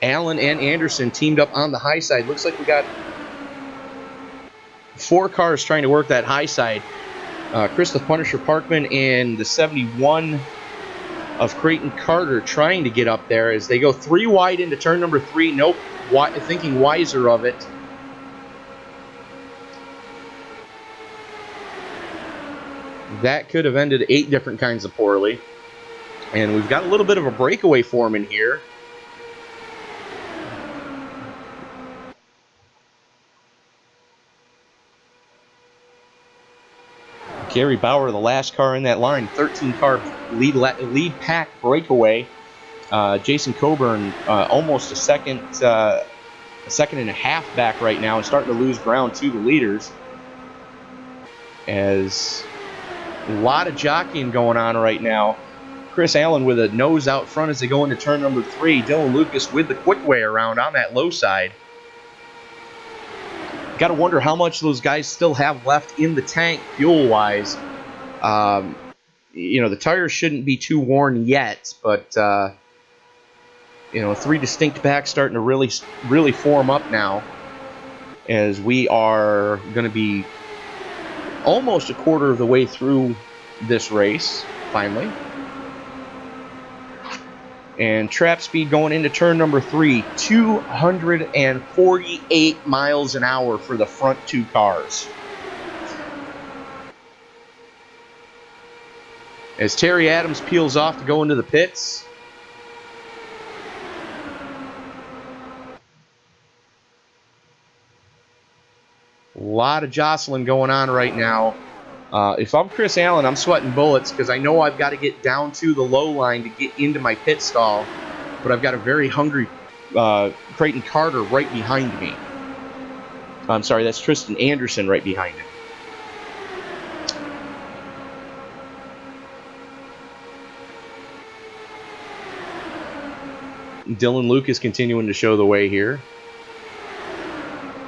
Allen and Anderson teamed up on the high side. Looks like we got 4 cars trying to work that high side. Chris the Punisher Parkman and the 71 of Creighton Carter trying to get up there as they go 3 wide into turn number 3. Nope, thinking wiser of it. That could have ended 8 different kinds of poorly. And we've got a little bit of a breakaway forming here. Gary Bauer, the last car in that line, 13-car lead pack breakaway. Jason Coburn, almost a second and a half back right now, and starting to lose ground to the leaders. As a lot of jockeying going on right now. Chris Allen with a nose out front as they go into turn number 3. Dylan Lucas with the quick way around on that low side. Got to wonder how much those guys still have left in the tank fuel-wise. The tires shouldn't be too worn yet, but 3 distinct packs starting to really form up now, as we are going to be almost a quarter of the way through this race, finally. And trap speed going into turn number 3, 248 miles an hour for the front 2 cars. As Terry Adams peels off to go into the pits. A lot of jostling going on right now. If I'm Chris Allen, I'm sweating bullets because I know I've got to get down to the low line to get into my pit stall, but I've got a very hungry Creighton Carter right behind me. I'm sorry, that's Tristan Anderson right behind him. Dylan Lucas continuing to show the way here.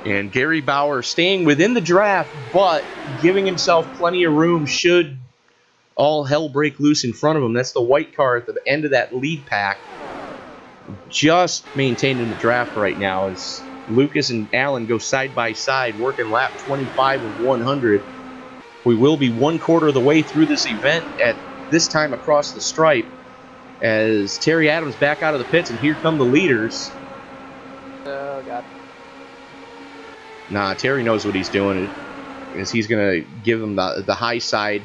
And Gary Bauer staying within the draft, but giving himself plenty of room should all hell break loose in front of him. That's the white car at the end of that lead pack. Just maintained in the draft right now as Lucas and Allen go side by side, working lap 25 of 100. We will be 1/4 of the way through this event at this time across the stripe as Terry Adams back out of the pits, and here come the leaders. Oh, God. Nah, Terry knows what he's doing. Is he's going to give them the high side.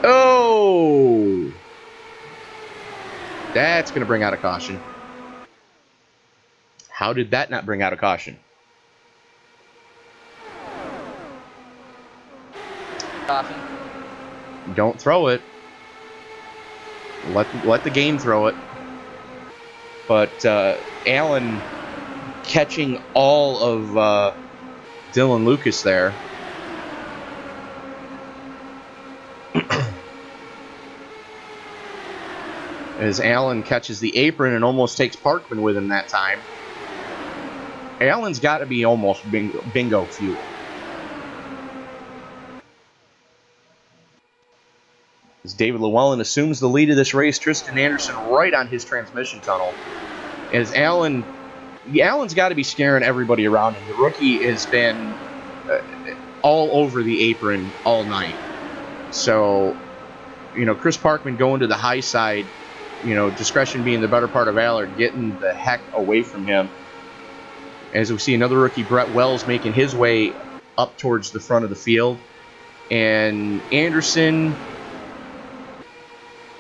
Oh! That's going to bring out a caution. How did that not bring out a caution? Caution. Don't throw it. Let the game throw it. But Allen catching all of Dylan Lucas there. As Allen catches the apron and almost takes Parkman with him that time. Allen's got to be almost bingo fuel. As David Llewellyn assumes the lead of this race, Tristan Anderson right on his transmission tunnel. As Allen's got to be scaring everybody around him. The rookie has been all over the apron all night. So, Chris Parkman going to the high side, discretion being the better part of valor, getting the heck away from him. As we see another rookie, Brett Wells, making his way up towards the front of the field. And Anderson...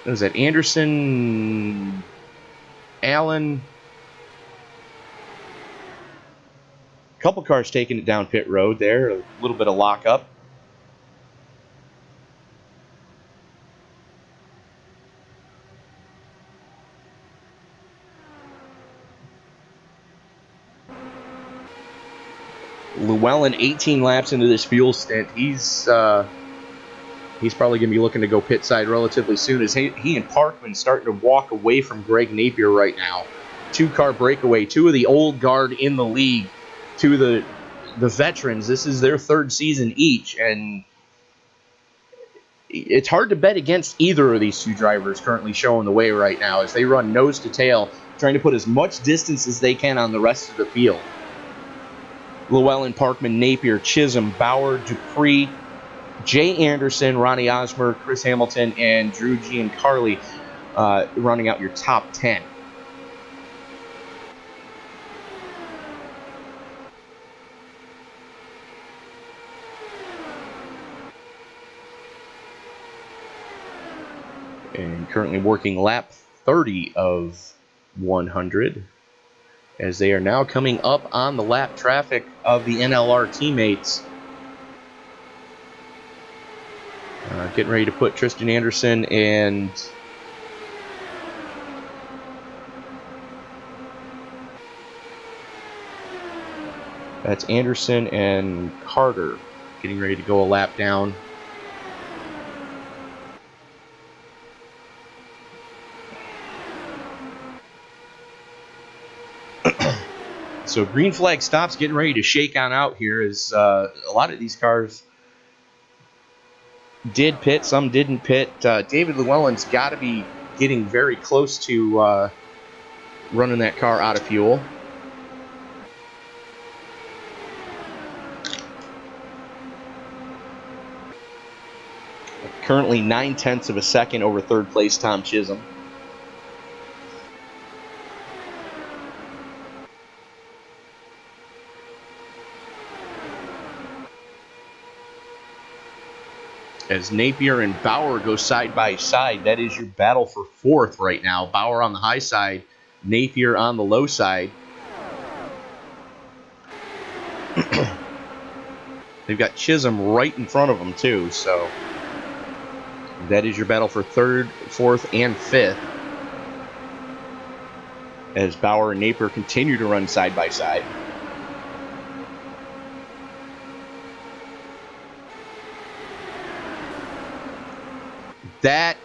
What was that? Anderson... Allen... A couple cars taking it down pit road there. A little bit of lockup. Llewellyn, 18 laps into this fuel stint. He's probably going to be looking to go pit side relatively soon as he and Parkman starting to walk away from Greg Napier right now. 2-car breakaway. 2 of the old guard in the league. 2 of the veterans. This is their 3rd season each, and it's hard to bet against either of these 2 drivers currently showing the way right now as they run nose to tail, trying to put as much distance as they can on the rest of the field. Llewellyn, Parkman, Napier, Chisholm, Bauer, Dupree, Jay Anderson, Ronnie Osmer, Chris Hamilton, and Drew Giancarli running out your top 10. And currently working lap 30 of 100. As they are now coming up on the lap traffic of the NLR teammates. Getting ready to put Tristan Anderson and that's Anderson and Carter getting ready to go a lap down. So green flag stops, getting ready to shake on out here as a lot of these cars did pit, some didn't pit. David Llewellyn's got to be getting very close to running that car out of fuel. Currently 9/10 of a second over 3rd place Tom Chisholm. As Napier and Bauer go side by side, that is your battle for 4th right now. Bauer on the high side, Napier on the low side. They've got Chisholm right in front of them too, so that is your battle for 3rd, 4th, and 5th. As Bauer and Napier continue to run side by side. That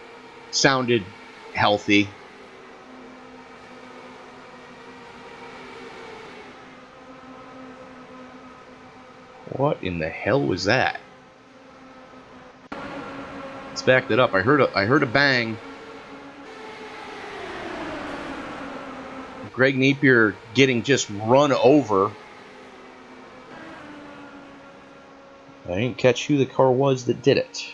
sounded healthy. What in the hell was that? Let's back that up. I heard a bang. Greg Napier getting just run over. I didn't catch who the car was that did it.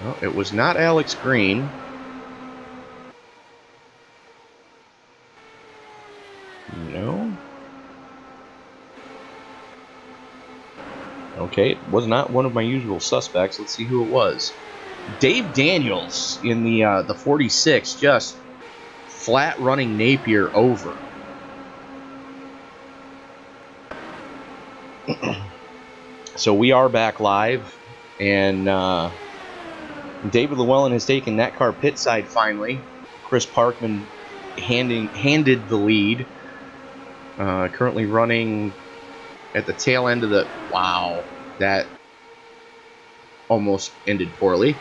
Well, it was not Alex Green. No. Okay, it was not one of my usual suspects. Let's see who it was. Dave Daniels in the 46, just flat running Napier over. So we are back live, and David Llewellyn has taken that car pit side finally. Chris Parkman handed the lead. Currently running at the tail end of the... Wow, that almost ended poorly.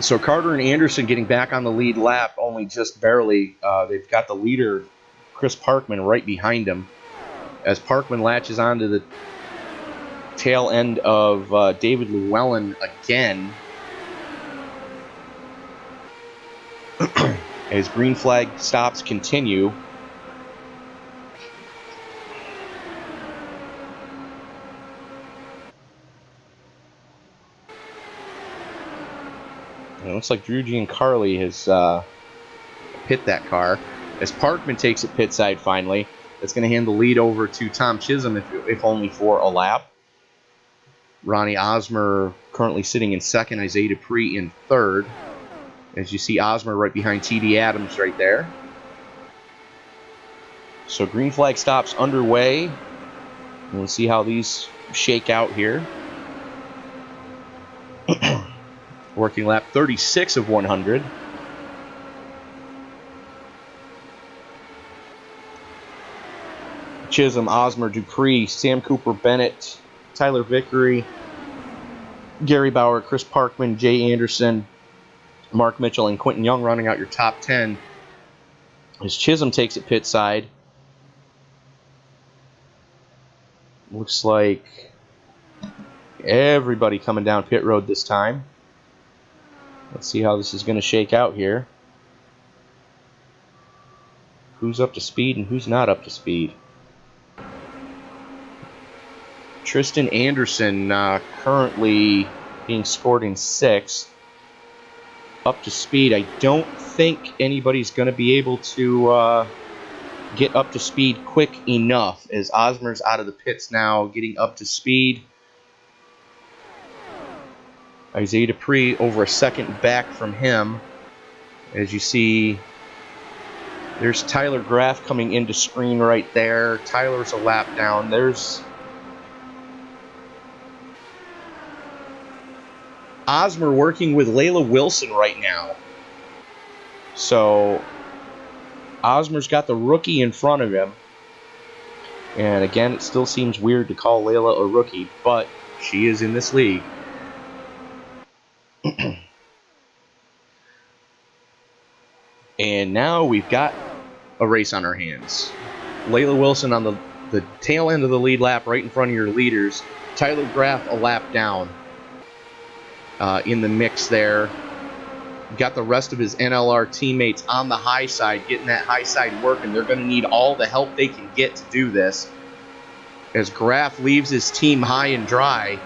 So Carter and Anderson getting back on the lead lap, only just barely. They've got the leader, Chris Parkman, right behind him. As Parkman latches onto the tail end of David Llewellyn again. As green flag stops continue. It looks like Drew Giancarli has hit that car. As Parkman takes it pit side finally, that's going to hand the lead over to Tom Chisholm, if only for a lap. Ronnie Osmer currently sitting in second, Isaiah Dupree in third. As you see Osmer right behind T.D. Adams right there. So green flag stops underway. We'll see how these shake out here. Working lap 36 of 100. Chisholm, Osmer, Dupree, Sam Cooper, Bennett, Tyler Vickery, Gary Bauer, Chris Parkman, Jay Anderson, Mark Mitchell, and Quentin Young running out your top 10. As Chisholm takes it pit side. Looks like everybody coming down pit road this time. Let's see how this is going to shake out here. Who's up to speed and who's not up to speed? Tristan Anderson currently being scored in 6th. Up to speed. I don't think anybody's going to be able to get up to speed quick enough, as Osmer's out of the pits now, getting up to speed. Isaiah Dupree over a second back from him. As you see, there's Tyler Graff coming into screen right there. Tyler's a lap down. There's Osmer working with Layla Wilson right now. So Osmer's got the rookie in front of him. And again, it still seems weird to call Layla a rookie, but she is in this league. And now we've got a race on our hands. Layla Wilson on the tail end of the lead lap, right in front of your leaders. Tyler Graff a lap down in the mix there. Got the rest of his NLR teammates on the high side, getting that high side working. They're going to need all the help they can get to do this. As Graff leaves his team high and dry.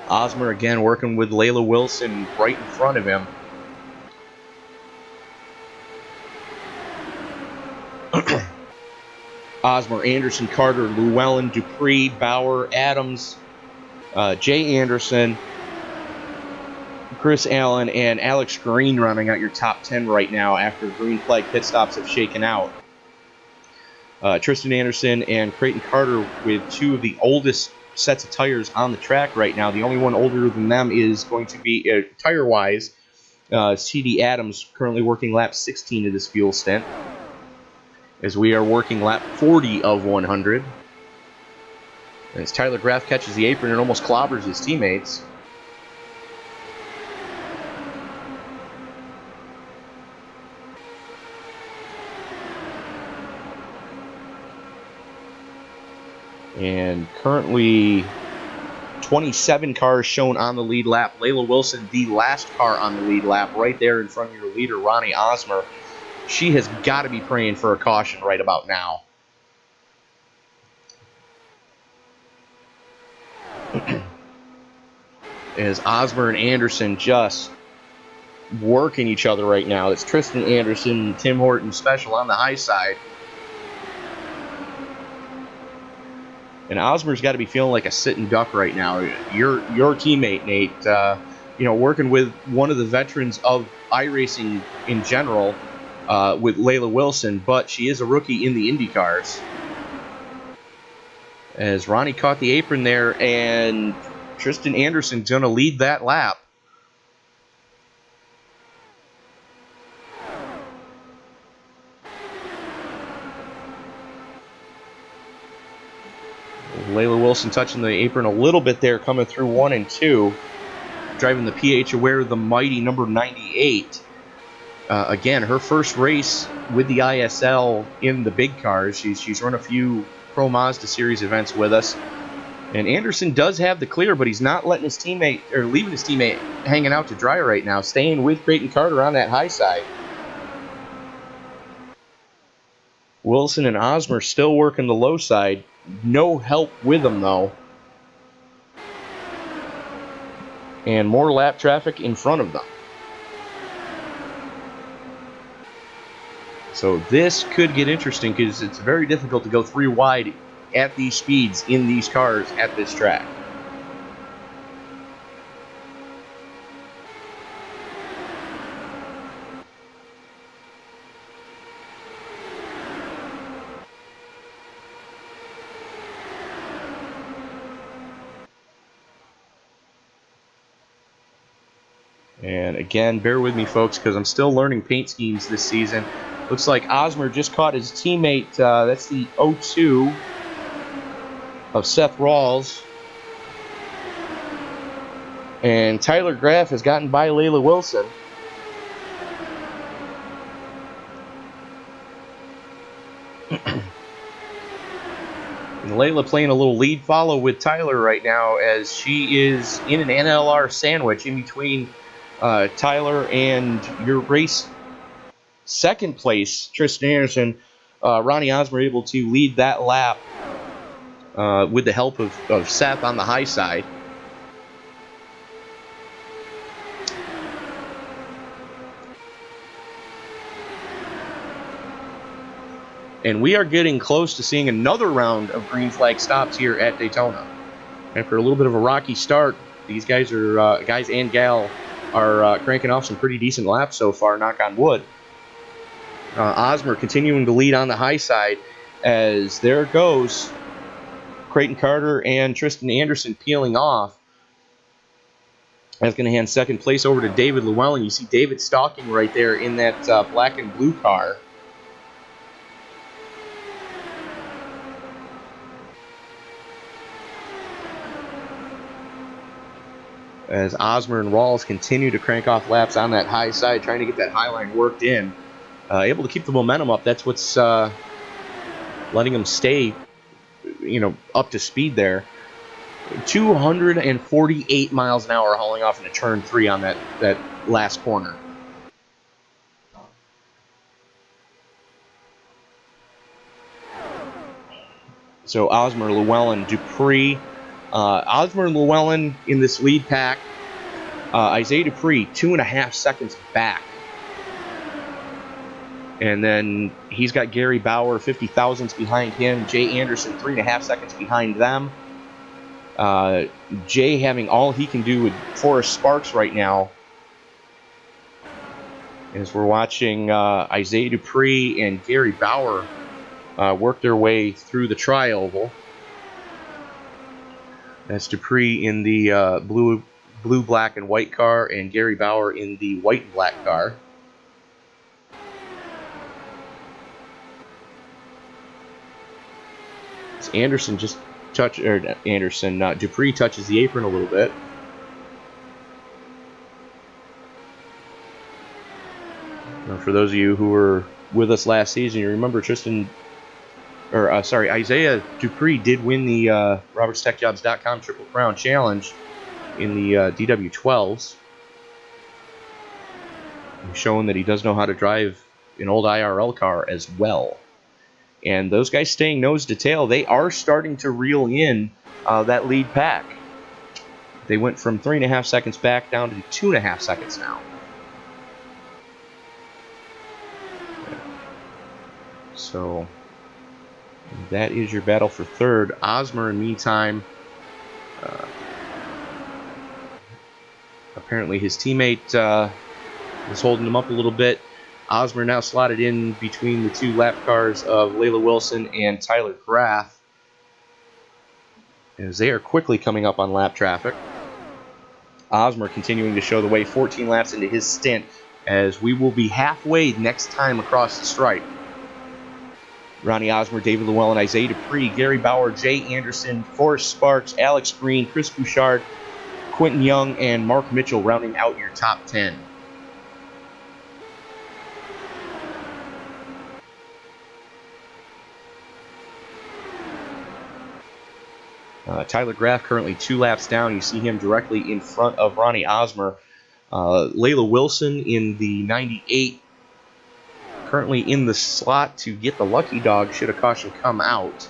Osmer again working with Layla Wilson right in front of him. Osmer, Anderson, Carter, Llewellyn, Dupree, Bauer, Adams, Jay Anderson, Chris Allen, and Alex Green running out your top 10 right now after green flag pit stops have shaken out. Tristan Anderson and Creighton Carter with two of the oldest sets of tires on the track right now. The only one older than them is going to be, tire-wise, C.D. Adams, currently working lap 16 of this fuel stint, as we are working lap 40 of 100. As Tyler Graff catches the apron and almost clobbers his teammates. And currently 27 cars shown on the lead lap. Layla Wilson, the last car on the lead lap, right there in front of your leader, Ronnie Osmer. She has got to be praying for a caution right about now. As Osmer and Anderson just working each other right now. It's Tristan Anderson and Tim Horton special on the high side. And Osmer's got to be feeling like a sitting duck right now. Your teammate, Nate, working with one of the veterans of iRacing in general, with Layla Wilson, but she is a rookie in the Indy cars. As Ronnie caught the apron there, and Tristan Anderson's going to lead that lap. Layla Wilson touching the apron a little bit there, coming through 1 and 2. Driving the PH Aware, the mighty number 98. Again, her first race with the ISL in the big cars. She's run a few Pro Mazda Series events with us. And Anderson does have the clear, but he's not letting his teammate, or leaving his teammate hanging out to dry right now. Staying with Creighton Carter on that high side. Wilson and Osmer still working the low side. No help with them, though. And more lap traffic in front of them. So this could get interesting because it's very difficult to go 3 wide at these speeds in these cars at this track. And again, bear with me, folks, because I'm still learning paint schemes this season. Looks like Osmer just caught his teammate. That's the 02 of Seth Rawls. And Tyler Graff has gotten by Layla Wilson. And Layla playing a little lead follow with Tyler right now, as she is in an NLR sandwich in between Tyler and your race second place, Tristan Anderson. Ronnie Osmer able to lead that lap with the help of Seth on the high side. And we are getting close to seeing another round of green flag stops here at Daytona. After a little bit of a rocky start, these guys are guys and gal are cranking off some pretty decent laps so far, knock on wood. Osmer continuing to lead on the high side, as there goes Creighton Carter and Tristan Anderson peeling off. That's going to hand second place over to David Llewellyn. You see David stalking right there in that black and blue car. As Osmer and Rawls continue to crank off laps on that high side, trying to get that high line worked in. Able to keep the momentum up. That's what's letting them stay, up to speed there. 248 miles an hour hauling off into turn 3 on that last corner. So Osmer, Llewellyn, Dupree. Osmer and Llewellyn in this lead pack. Isaiah Dupree, 2.5 seconds back. And then he's got Gary Bauer, 50 thousandths behind him. Jay Anderson, 3.5 seconds behind them. Jay having all he can do with Forrest Sparks right now. As we're watching Isaiah Dupree and Gary Bauer work their way through the tri-oval. That's Dupree in the blue, black, and white car, and Gary Bauer in the white and black car. As Anderson Dupree touches the apron a little bit. Now, for those of you who were with us last season, you remember Isaiah Dupree did win the RobertsTechJobs.com Triple Crown Challenge in the DW12s, showing that he does know how to drive an old IRL car as well. And those guys staying nose to tail, they are starting to reel in that lead pack. They went from 3.5 seconds back down to 2.5 seconds now. So that is your battle for third. Osmer, in the meantime, apparently his teammate was holding him up a little bit. Osmer now slotted in between the two lap cars of Layla Wilson and Tyler Graff, as they are quickly coming up on lap traffic. Osmer continuing to show the way 14 laps into his stint, as we will be halfway next time across the stripe. Ronnie Osmer, David Llewellyn, Isaiah Dupree, Gary Bauer, Jay Anderson, Forrest Sparks, Alex Green, Chris Bouchard, Quentin Young, and Mark Mitchell rounding out your top 10. Tyler Graff currently 2 laps down. You see him directly in front of Ronnie Osmer. Layla Wilson in the 98, currently in the slot to get the lucky dog should a caution come out.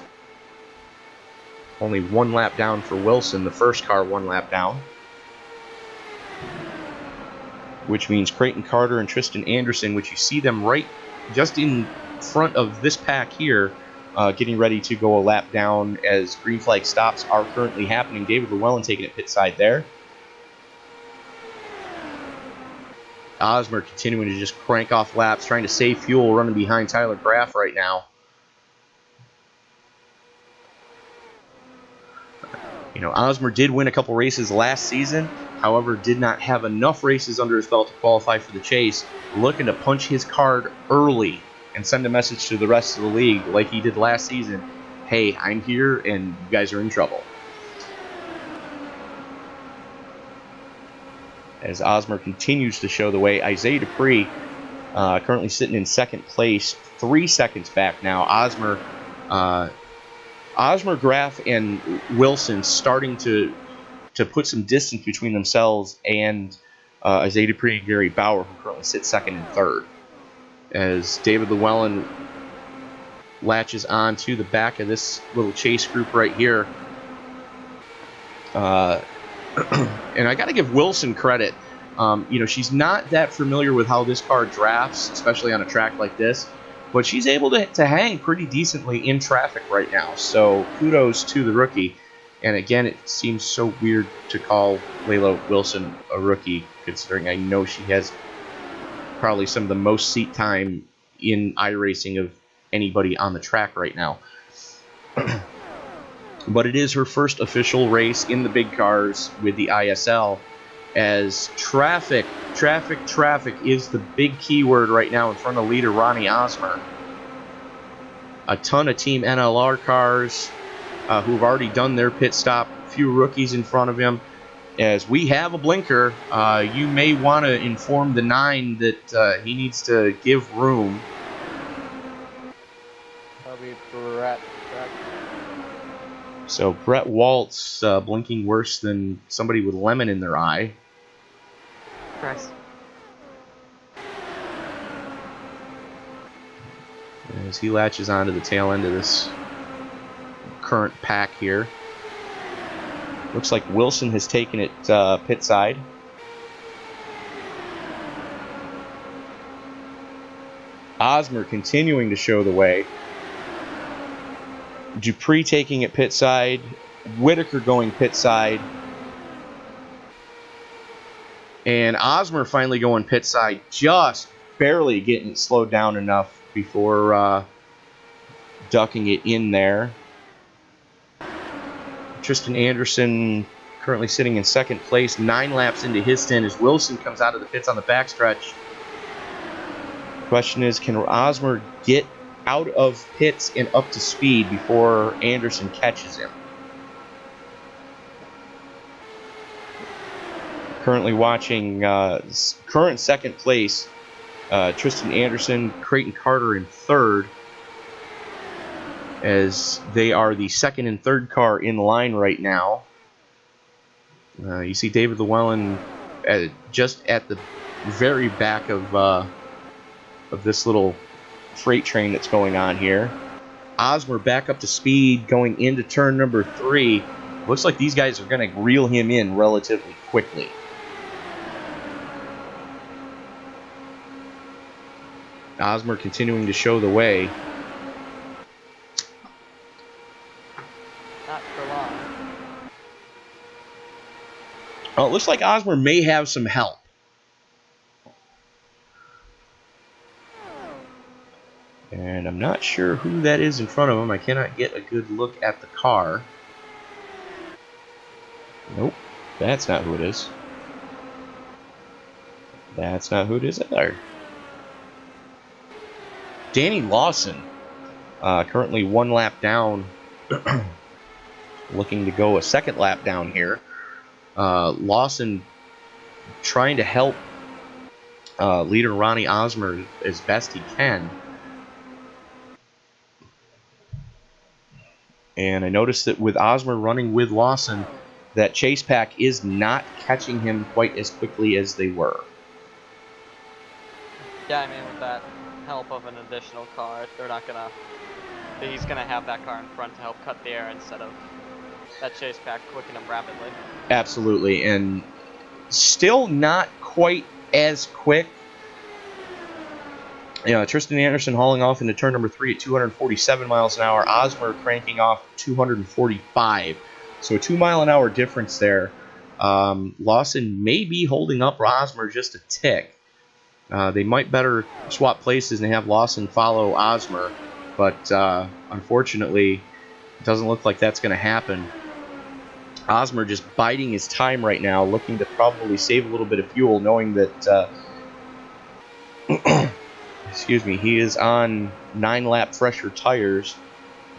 Only 1 lap down for Wilson, the first car 1 lap down. Which means Creighton Carter and Tristan Anderson, which you see them right just in front of this pack here, getting ready to go a lap down as green flag stops are currently happening. David Llewellyn taking it pit side there. Osmer continuing to just crank off laps, trying to save fuel, running behind Tyler Graff right now. You know, Osmer did win a couple races last season, however, did not have enough races under his belt to qualify for the chase. Looking to punch his card early and send a message to the rest of the league like he did last season. Hey, I'm here and you guys are in trouble. As Osmer continues to show the way, Isaiah Dupree currently sitting in second place, 3 seconds back now. Osmer, Graff, and Wilson starting to put some distance between themselves and Isaiah Dupree and Gary Bauer, who currently sit second and third. As David Llewellyn latches on to the back of this little chase group right here. And I got to give Wilson credit. You know, she's not that familiar with how this car drafts, especially on a track like this, but she's able to hang pretty decently in traffic right now. So kudos to the rookie. And again, it seems so weird to call Layla Wilson a rookie, considering I know she has probably some of the most seat time in iRacing of anybody on the track right now. But it is her first official race in the big cars with the ISL, as traffic is the big keyword right now in front of leader Ronnie Osmer. A ton of Team NLR cars who've already done their pit stop, a few rookies in front of him. As we have a blinker, you may want to inform the 9 that he needs to give room. That'll be Brett. So Brett Waltz blinking worse than somebody with lemon in their eye. Nice. As he latches onto the tail end of this current pack here. Looks like Wilson has taken it pit side. Osmer continuing to show the way. Dupree taking it pit side. Whitaker going pit side. And Osmer finally going pit side, just barely getting it slowed down enough before ducking it in there. Tristan Anderson currently sitting in second place, 9 laps into his stint as Wilson comes out of the pits on the backstretch. Question is, can Osmer get out of pits and up to speed before Anderson catches him? Currently watching current second place, Tristan Anderson, Creighton Carter in third, as they are the second and third car in line right now. You see David Llewellyn just at the very back of this little freight train that's going on here. Osmer back up to speed going into turn number 3. Looks like these guys are going to reel him in relatively quickly. Osmer continuing to show the way. Not for long. Well, it looks like Osmer may have some help. And I'm not sure who that is in front of him. I cannot get a good look at the car. Nope, that's not who it is. That's not who it is either. Danny Lawson, currently 1 lap down, looking to go a second lap down here. Lawson trying to help leader Ronnie Osmer as best he can. And I noticed that with Osmer running with Lawson, that chase pack is not catching him quite as quickly as they were. Yeah, I mean, with that help of an additional car, he's gonna have that car in front to help cut the air instead of that chase pack quicking him rapidly. Absolutely, and still not quite as quick. You know, Tristan Anderson hauling off into turn number 3 at 247 miles an hour. Osmer cranking off 245. So a 2 mile an hour difference there. Lawson may be holding up Osmer just a tick. They might better swap places and have Lawson follow Osmer. But unfortunately, it doesn't look like that's going to happen. Osmer just biding his time right now, looking to probably save a little bit of fuel, knowing that excuse me, he is on 9-lap fresher tires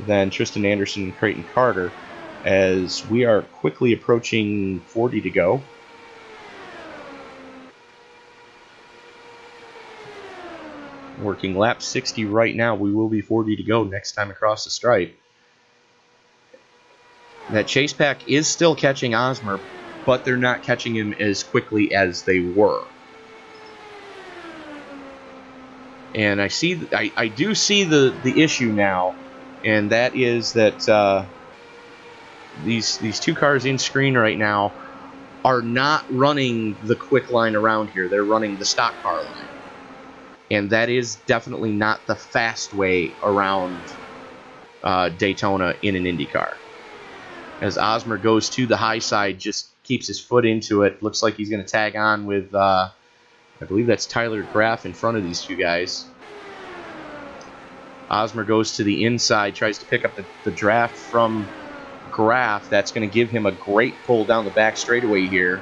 than Tristan Anderson and Creighton Carter, as we are quickly approaching 40 to go. Working lap 60 right now. We will be 40 to go next time across the stripe. That chase pack is still catching Osmer, but they're not catching him as quickly as they were. And I do see the issue now, and that is that these 2 cars in screen right now are not running the quick line around here. They're running the stock car line. And that is definitely not the fast way around Daytona in an Indy car. As Osmer goes to the high side, just keeps his foot into it. Looks like he's going to tag on with, I believe that's Tyler Graff in front of these 2 guys. Osmer goes to the inside, tries to pick up the draft from Graff. That's going to give him a great pull down the back straightaway here.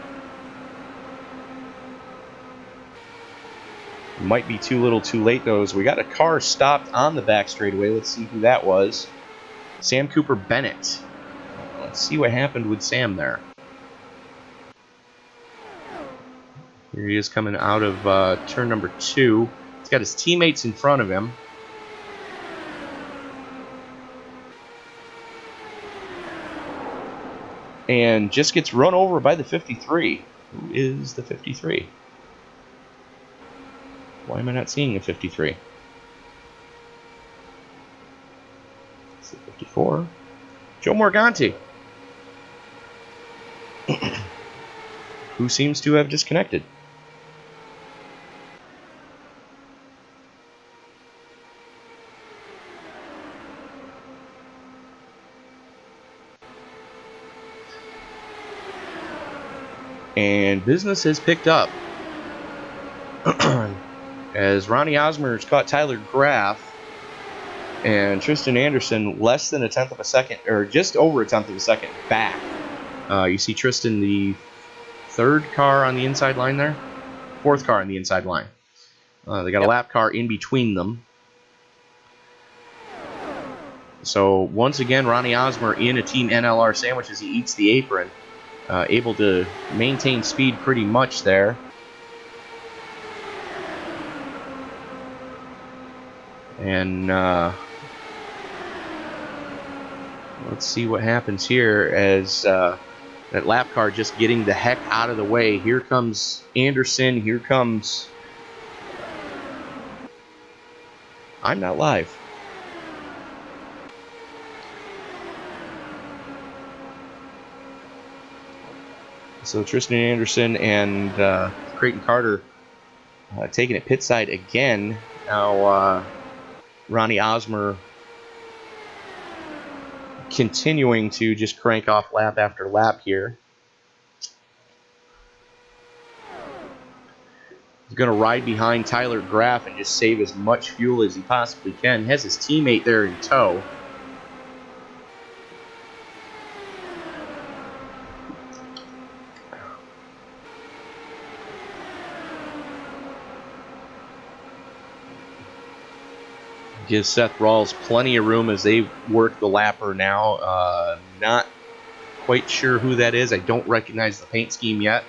Might be too little too late, though, as we got a car stopped on the back straightaway. Let's see who that was. Sam Cooper Bennett. Let's see what happened with Sam there. Here he is coming out of turn number 2. He's got his teammates in front of him. And just gets run over by the 53. Who is the 53? Why am I not seeing the 53? It's the 54. Joe Morganti. Who seems to have disconnected. And business has picked up. As Ronnie Osmer has caught Tyler Graff And Tristan Anderson less than a tenth of a second, or just over a tenth of a second back. You see Tristan, the third car on the inside line there? Fourth car on the inside line. They got a lap car in between them. So once again, Ronnie Osmer in a Team NLR sandwich as he eats the apron. Able to maintain speed pretty much there. And let's see what happens here as that lap car just getting the heck out of the way. Here comes Anderson. Here comes... I'm not live. So Tristan Anderson and Creighton Carter taking it pit side again. Now Ronnie Osmer continuing to just crank off lap after lap here. He's going to ride behind Tyler Graff and just save as much fuel as he possibly can. Has his teammate there in tow. Gives Seth Rawls plenty of room as they work the lapper now. Not quite sure who that is. I don't recognize the paint scheme yet.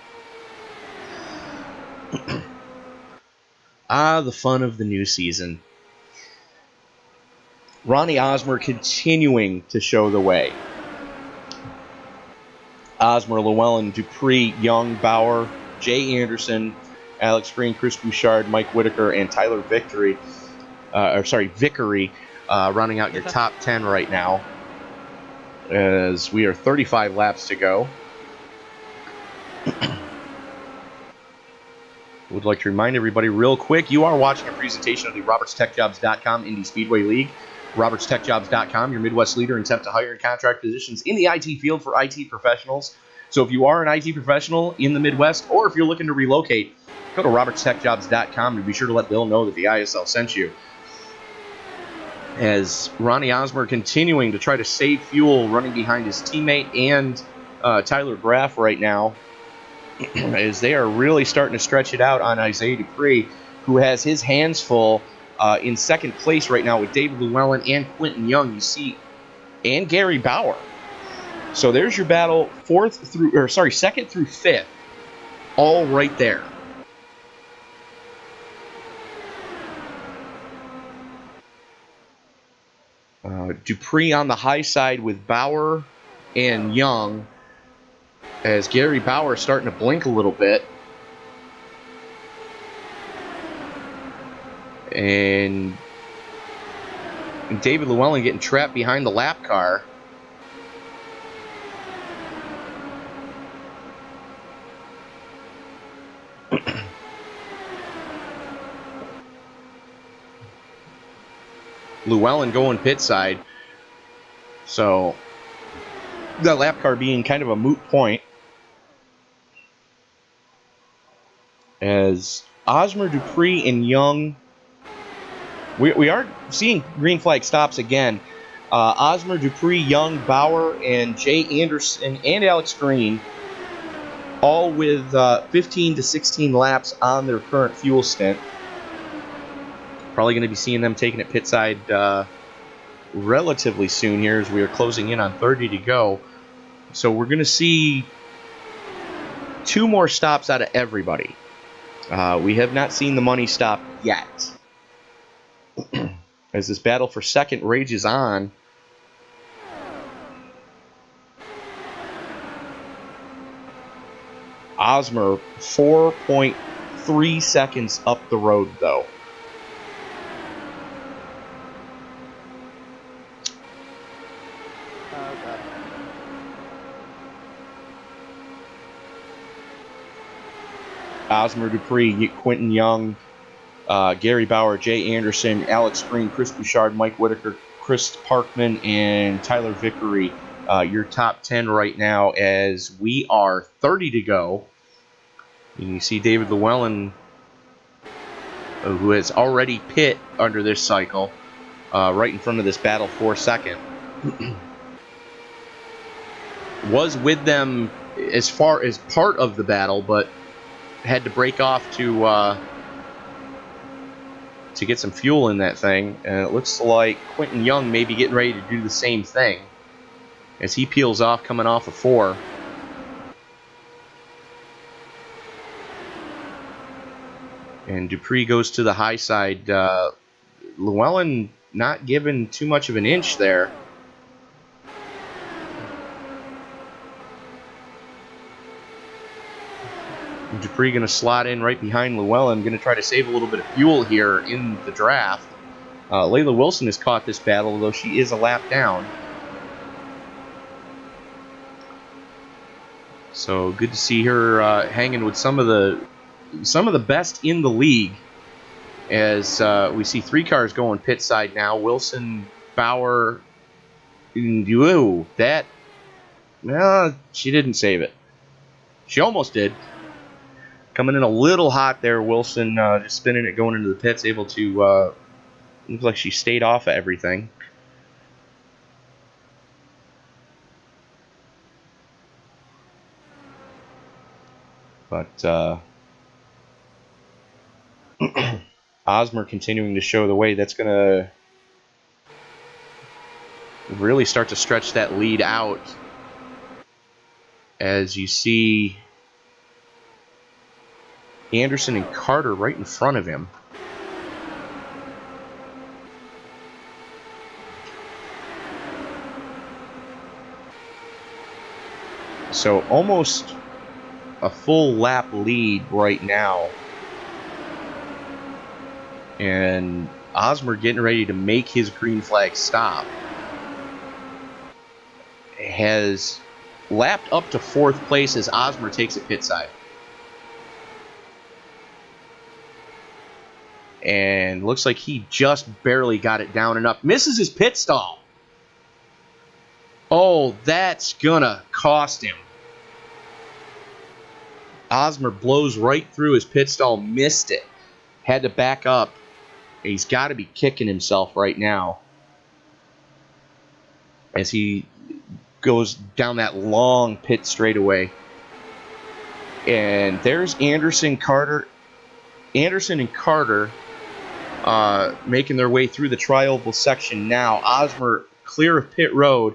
The fun of the new season. Ronnie Osmer continuing to show the way. Osmer, Llewellyn, Dupree, Young, Bauer, Jay Anderson, Alex Green, Chris Bouchard, Mike Whitaker, and Tyler Vickery, rounding out your top 10 right now, as we are 35 laps to go. Would like to remind everybody real quick, you are watching a presentation of the RobertsTechJobs.com Indy Speedway League. RobertsTechJobs.com, your Midwest leader in temp to hire and contract positions in the IT field for IT professionals. So if you are an IT professional in the Midwest, or if you're looking to relocate, go to RobertsTechJobs.com and be sure to let Bill know that the ISL sent you. As Ronnie Osmer continuing to try to save fuel, running behind his teammate and Tyler Graff right now, as they are really starting to stretch it out on Isaiah Dupree, who has his hands full in second place right now with David Llewellyn and Quentin Young, you see, and Gary Bauer. So there's your battle, second through fifth, all right there. Dupree on the high side with Bauer and Young, as Gary Bauer starting to blink a little bit. And David Llewellyn getting trapped behind the lap car. Llewellyn going pit side. So the lap car being kind of a moot point, as Osmer, Dupree, and Young, we are seeing green flag stops again. Osmer, Dupree, Young, Bauer, and Jay Anderson and Alex Green, all with 15 to 16 laps on their current fuel stint. Probably going to be seeing them taking it pit side relatively soon here, as we are closing in on 30 to go. So we're going to see 2 more stops out of everybody. We have not seen the money stop yet. As this battle for second rages on. Osmer 4.3 seconds up the road, though. Osmer, Dupree, Quentin Young, Gary Bauer, Jay Anderson, Alex Green, Chris Bouchard, Mike Whitaker, Chris Parkman, and Tyler Vickery. Your top 10 right now, as we are 30 to go. And you see David Llewellyn, who has already pit under this cycle. right in front of this battle for second. Was with them as far as part of the battle, but had to break off to get some fuel in that thing. And it looks like Quentin Young may be getting ready to do the same thing as he peels off, coming off of 4. And Dupree goes to the high side. Llewellyn not giving too much of an inch there. Dupree going to slot in right behind Llewellyn, going to try to save a little bit of fuel here in the draft. Layla Wilson has caught this battle, though she is a lap down. So good to see her hanging with some of the best in the league. As we see 3 cars going pit side now. Wilson, Bauer, and she didn't save it. She almost did. Coming in a little hot there, Wilson just spinning it going into the pits, able to, looks like she stayed off of everything. But Osmer continuing to show the way. That's going to really start to stretch that lead out as you see Anderson and Carter right in front of him. So almost a full lap lead right now. And Osmer getting ready to make his green flag stop. Has lapped up to 4th place as Osmer takes it pit side. And looks like he just barely got it down and up. Misses his pit stall. Oh, that's gonna cost him. Osmer blows right through his pit stall, missed it. Had to back up. He's got to be kicking himself right now as he goes down that long pit straightaway. And there's Anderson and Carter making their way through the tri-oval section now. Osmer clear of pit road,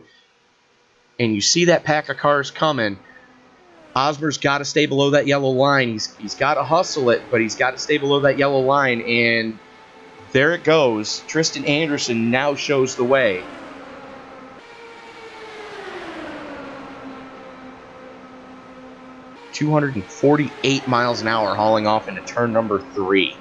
and you see that pack of cars coming. Osmer's got to stay below that yellow line. He's got to hustle it, but he's got to stay below that yellow line. And there it goes. Tristan Anderson now shows the way. .248 miles an hour hauling off into turn number 3.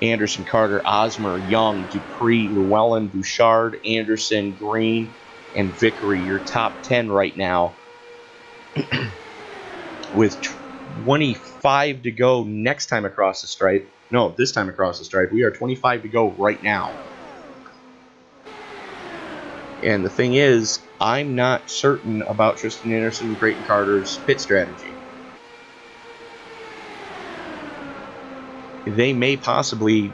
Anderson, Carter, Osmer, Young, Dupree, Llewellyn, Bouchard, Anderson, Green, and Vickery, your top 10 right now. With 25 to go next time across the stripe. No, this time across the stripe. We are 25 to go right now. And the thing is, I'm not certain about Tristan Anderson and Creighton Carter's pit strategy. They may possibly...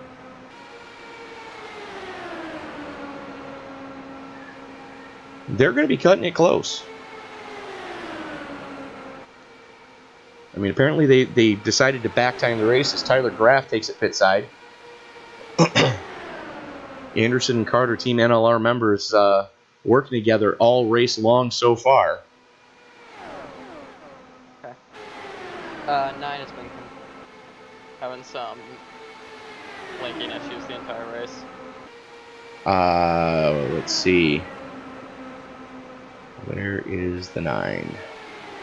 They're going to be cutting it close. I mean, apparently they decided to back time the race as Tyler Graff takes it pit side. Anderson and Carter, Team NLR members, working together all race long so far. Okay. 9 has been having some linking issues the entire race. Let's see. Where is the 9?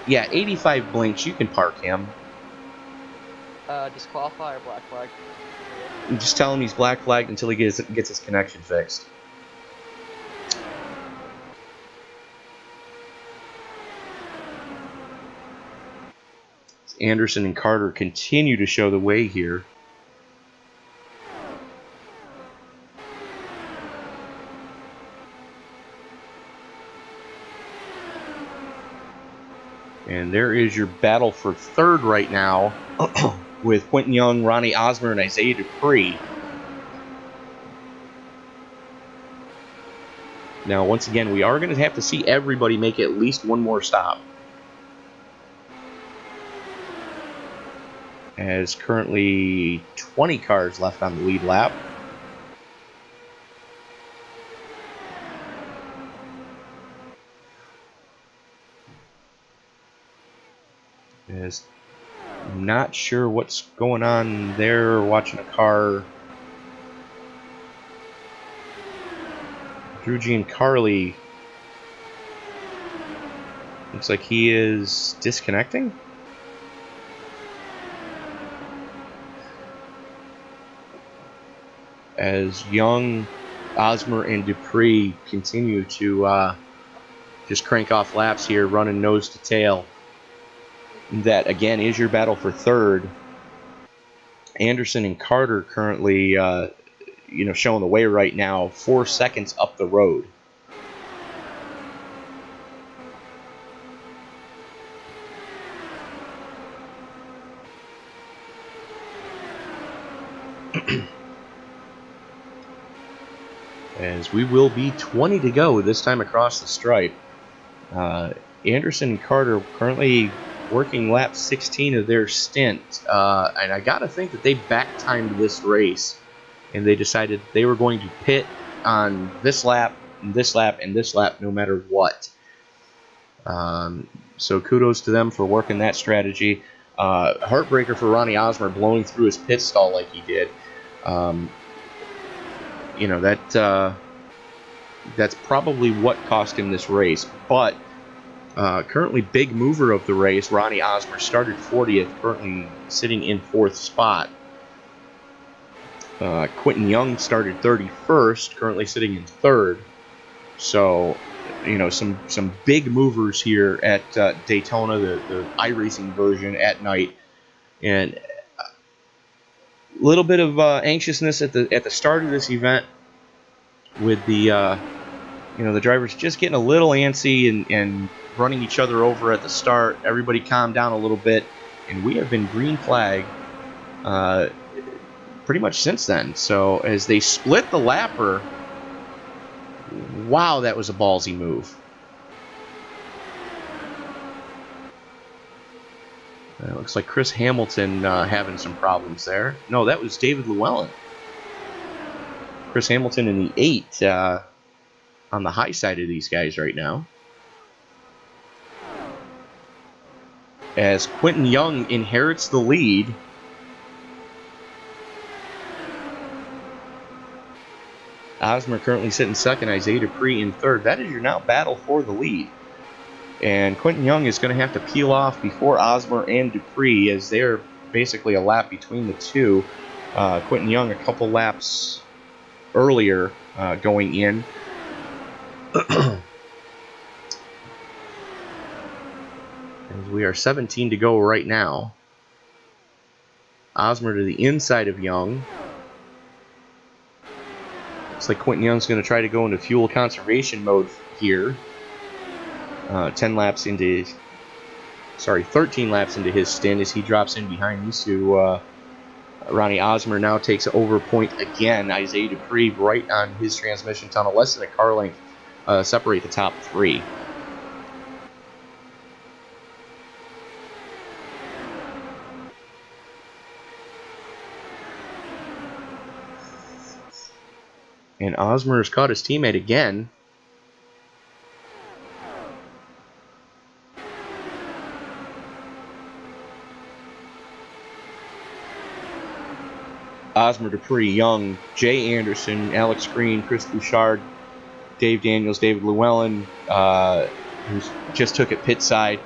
Yeah, 85 blinks. You can park him. Disqualify or black flag? Just tell him he's black flagged until he gets his connection fixed. Anderson and Carter continue to show the way here. And there is your battle for third right now with Quentin Young, Ronnie Osmer, and Isaiah Dupree. Now, once again, we are going to have to see everybody make at least one more stop. As currently 20 cars left on the lead lap. As I'm not sure what's going on there. Watching a car. Drew Giancarli. Looks like he is disconnecting. As Young, Osmer, and Dupree continue to just crank off laps here, running nose to tail. That, again, is your battle for third. Anderson and Carter currently, showing the way right now, 4 seconds up the road. As we will be 20 to go this time across the stripe. Anderson and Carter currently working lap 16 of their stint. And I got to think that they back-timed this race. And they decided they were going to pit on this lap, and this lap, and this lap, no matter what. So kudos to them for working that strategy. Heartbreaker for Ronnie Osmer blowing through his pit stall like he did. That's probably what cost him this race. But currently big mover of the race, Ronnie Osmer started 40th, currently sitting in 4th spot. Quentin Young started 31st, currently sitting in 3rd. So, some big movers here at Daytona, the iRacing version at night, and a little bit of anxiousness at the start of this event, with the drivers just getting a little antsy and running each other over at the start. Everybody calmed down a little bit, and we have been green flagged pretty much since then. So as they split the lapper, wow, that was a ballsy move. It looks like Chris Hamilton having some problems there. No, that was David Llewellyn. Chris Hamilton in the 8 on the high side of these guys right now. As Quentin Young inherits the lead. Osmer currently sitting second, Isaiah Dupree in third. That is your now battle for the lead. And Quentin Young is going to have to peel off before Osmer and Dupree, as they're basically a lap between the two. Quentin Young a couple laps earlier going in. As we are 17 to go right now. Osmer to the inside of Young. Looks like Quentin Young's going to try to go into fuel conservation mode here. 13 laps into his stint as he drops in behind these two. Ronnie Osmer now takes over point again. Isaiah Dupree right on his transmission tunnel. Less than a car length separate the top three. And Osmer has caught his teammate again. Osmer, Dupree, Young, Jay Anderson, Alex Green, Chris Bouchard, Dave Daniels, David Llewellyn, who's just took it pit side,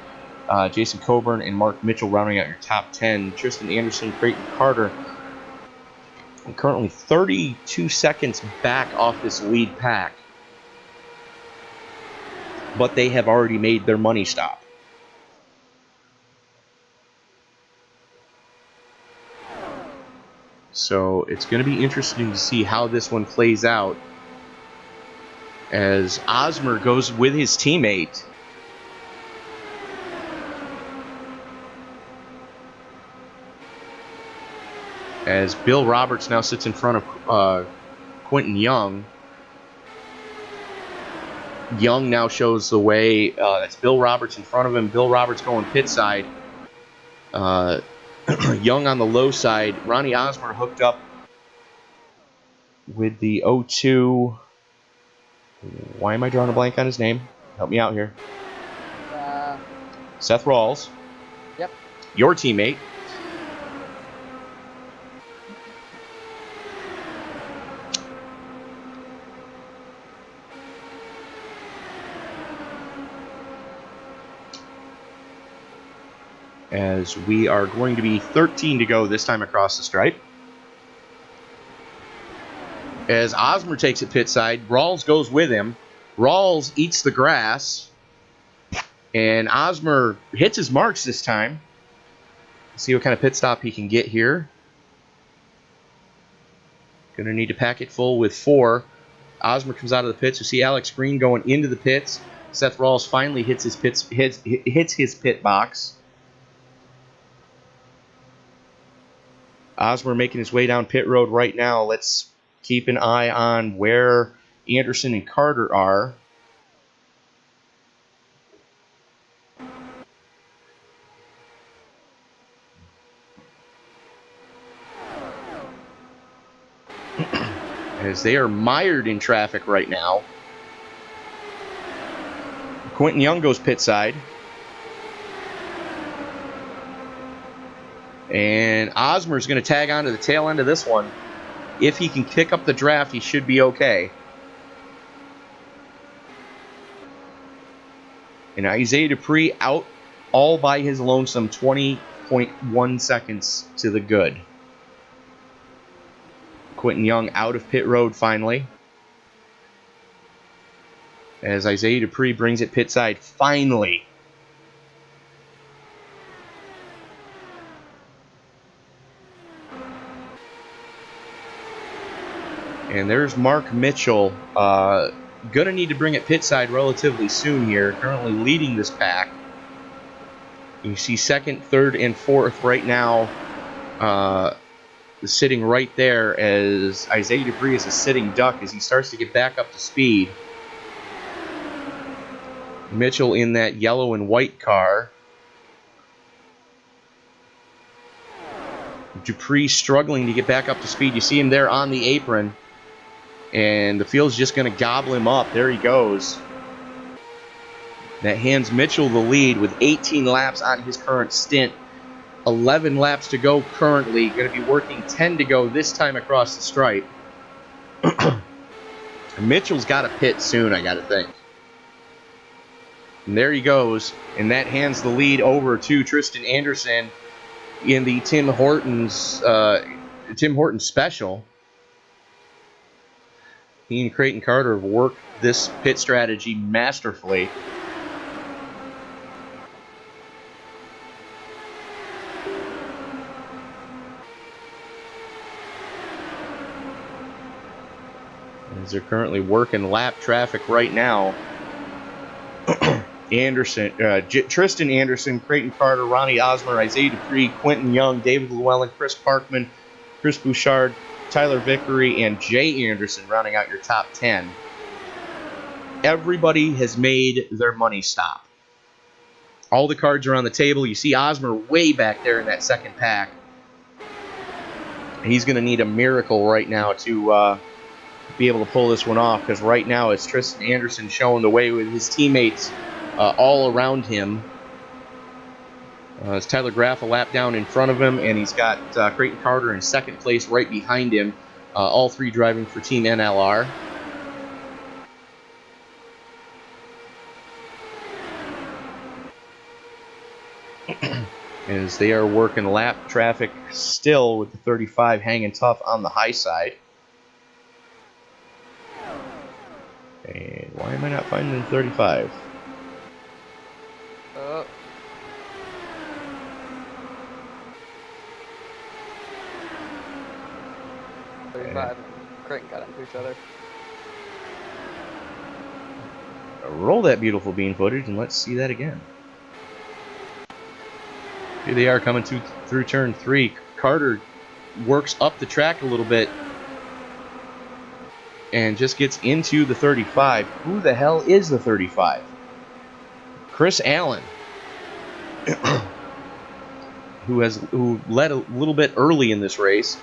Jason Coburn, and Mark Mitchell rounding out your top 10. Tristan Anderson, Creighton Carter, currently 32 seconds back off this lead pack. But they have already made their money stop. So it's going to be interesting to see how this one plays out as Osmer goes with his teammate. As Bill Roberts now sits in front of Quentin Young. Young now shows the way. That's Bill Roberts in front of him. Bill Roberts going pit side. Young on the low side. Ronnie Osmer hooked up with the 02. Why am I drawing a blank on his name? Help me out here. Seth Rawls. Yep. Your teammate. As we are going to be 13 to go this time across the stripe. As Osmer takes it pit side, Rawls goes with him. Rawls eats the grass. And Osmer hits his marks this time. Let's see what kind of pit stop he can get here. Going to need to pack it full with 4. Osmer comes out of the pits. You see Alex Green going into the pits. Seth Rawls finally hits his pit box. Osmer making his way down pit road right now. Let's keep an eye on where Anderson and Carter are. As they are mired in traffic right now. Quentin Young goes pit side. And Osmer's going to tag onto the tail end of this one. If he can pick up the draft, he should be okay. And Isaiah Dupree out all by his lonesome, 20.1 seconds to the good. Quentin Young out of pit road finally. As Isaiah Dupree brings it pit side finally. And there's Mark Mitchell. Gonna need to bring it pit side relatively soon here. Currently leading this pack. You see second, third, and fourth right now. Sitting right there as Isaiah Dupree is a sitting duck as he starts to get back up to speed. Mitchell in that yellow and white car. Dupree struggling to get back up to speed. You see him there on the apron. And the field's just going to gobble him up. There he goes. That hands Mitchell the lead with 18 laps on his current stint. 11 laps to go currently. Going to be working 10 to go this time across the stripe. Mitchell's got to pit soon, I got to think. And there he goes. And that hands the lead over to Tristan Anderson in the Tim Hortons special. He and Creighton Carter have worked this pit strategy masterfully. As they're currently working lap traffic right now. Tristan Anderson, Creighton Carter, Ronnie Osmer, Isaiah Dupree, Quentin Young, David Llewellyn, Chris Parkman, Chris Bouchard, Tyler Vickery, and Jay Anderson rounding out your top 10. Everybody has made their money stop. All the cards are on the table. You see Osmer way back there in that second pack. He's going to need a miracle right now to be able to pull this one off, because right now it's Tristan Anderson showing the way with his teammates all around him. It's Tyler Graff a lap down in front of him, and he's got Creighton Carter in second place right behind him, all three driving for Team NLR. As they are working lap traffic still with the 35 hanging tough on the high side. And why am I not finding the 35? 35. Creighton got into each other. Roll that beautiful bean footage and let's see that again. Here they are coming through turn 3. Carter works up the track a little bit. and just gets into the 35. Who the hell is the 35? Chris Allen, who led a little bit early in this race.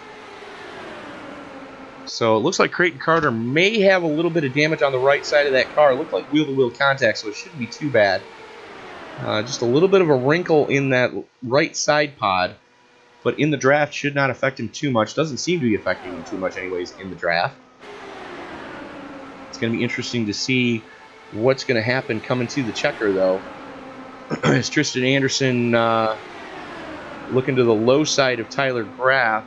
So it looks like Creighton Carter may have a little bit of damage on the right side of that car. It looked like wheel-to-wheel contact, so it shouldn't be too bad. Just a little bit of a wrinkle in that right side pod, but in the draft should not affect him too much. Doesn't seem to be affecting him too much anyways in the draft. It's going to be interesting to see what's going to happen coming to the checker, though. As Tristan Anderson looking to the low side of Tyler Graff.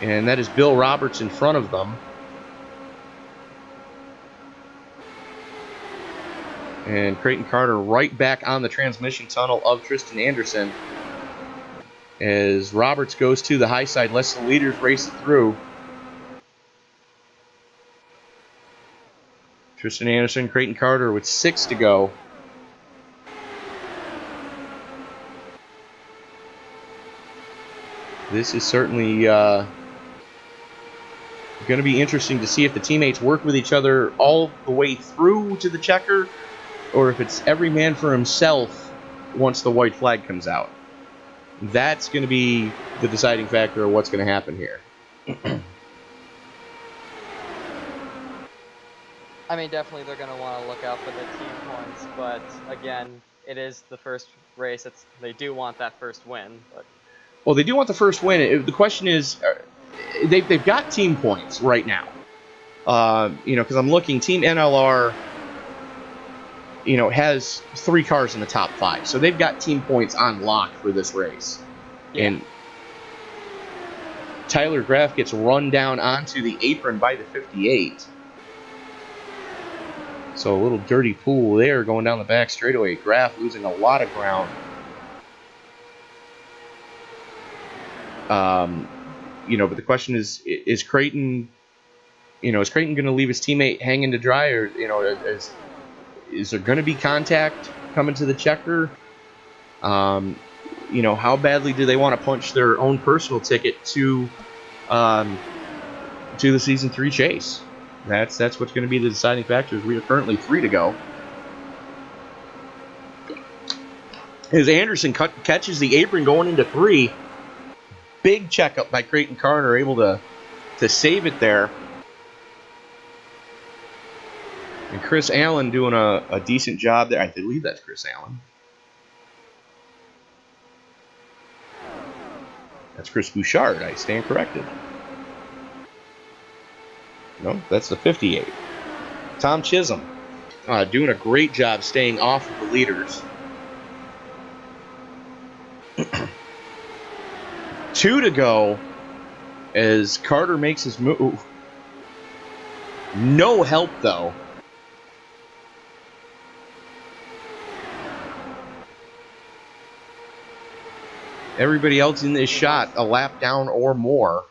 And that is Bill Roberts in front of them. And Creighton Carter right back on the transmission tunnel of Tristan Anderson. As Roberts goes to the high side, lets the leaders race it through. Tristan Anderson, Creighton Carter with 6 to go. This is certainly going to be interesting to see if the teammates work with each other all the way through to the checker, or if it's every man for himself once the white flag comes out. That's going to be the deciding factor of what's going to happen here. I mean, definitely they're going to want to look out for the team points, but again, it is the first race. They do want that first win. But. Well, they do want the first win. The question is, they've got team points right now. Because I'm looking, Team NLR, has 3 cars in the top 5. So they've got team points on lock for this race. Yeah. And Tyler Graff gets run down onto the apron by the 58. So a little dirty pool there going down the back straightaway. Graff losing a lot of ground. But the question is Creighton, is Creighton going to leave his teammate hanging to dry, or, is there going to be contact coming to the checker? How badly do they want to punch their own personal ticket to the season 3 chase? That's what's going to be the deciding factor. We are currently 3 to go. As Anderson catches the apron going into 3. Big checkup by Creighton Carter, able to save it there. And Chris Allen doing a decent job there. I believe that's Chris Allen. That's Chris Bouchard. I stand corrected. No, that's the 58. Tom Chisholm doing a great job staying off of the leaders. 2 to go as Carter makes his move. No help, though. Everybody else in this shot a lap down or more.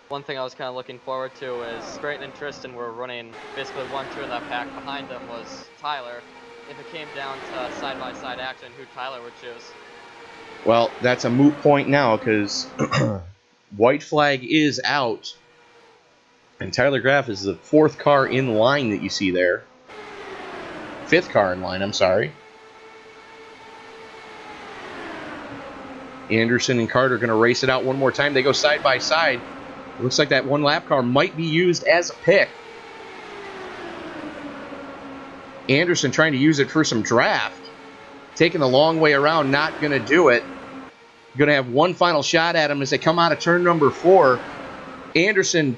One thing I was kind of looking forward to is Creighton and Tristan were running basically 1-2 in that pack. Behind them was Tyler. If it came down to side-by-side action, who Tyler would choose. Well, that's a moot point now because white flag is out. And Tyler Graff is the 4th car in line that you see there. 5th car in line, I'm sorry. Anderson and Carter are going to race it out one more time. They go side by side. It looks like that one lap car might be used as a pick. Anderson trying to use it for some draft. Taking the long way around, not going to do it. Going to have one final shot at him as they come out of turn number 4. Anderson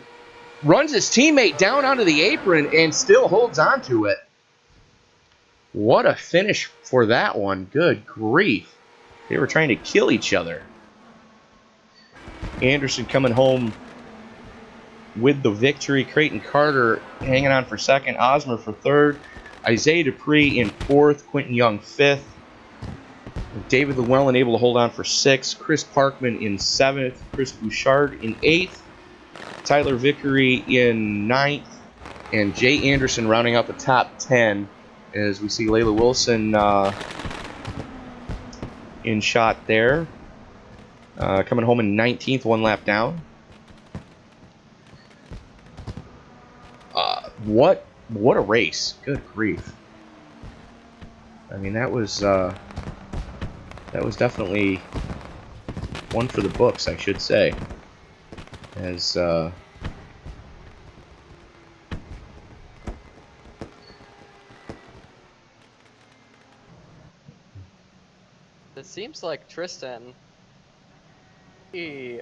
runs his teammate down onto the apron and still holds on to it. What a finish for that one. Good grief. They were trying to kill each other. Anderson coming home with the victory. Creighton Carter hanging on for 2nd. Osmer for 3rd. Isaiah Dupree in 4th. Quentin Young 5th. David Llewellyn able to hold on for 6th. Chris Parkman in 7th. Chris Bouchard in 8th. Tyler Vickery in 9th. And Jay Anderson rounding out the top 10 as we see Layla Wilson in shot there. Coming home in 19th, one lap down. what a race. Good grief. I mean, that was definitely one for the books, I should say. As It seems like Tristan, he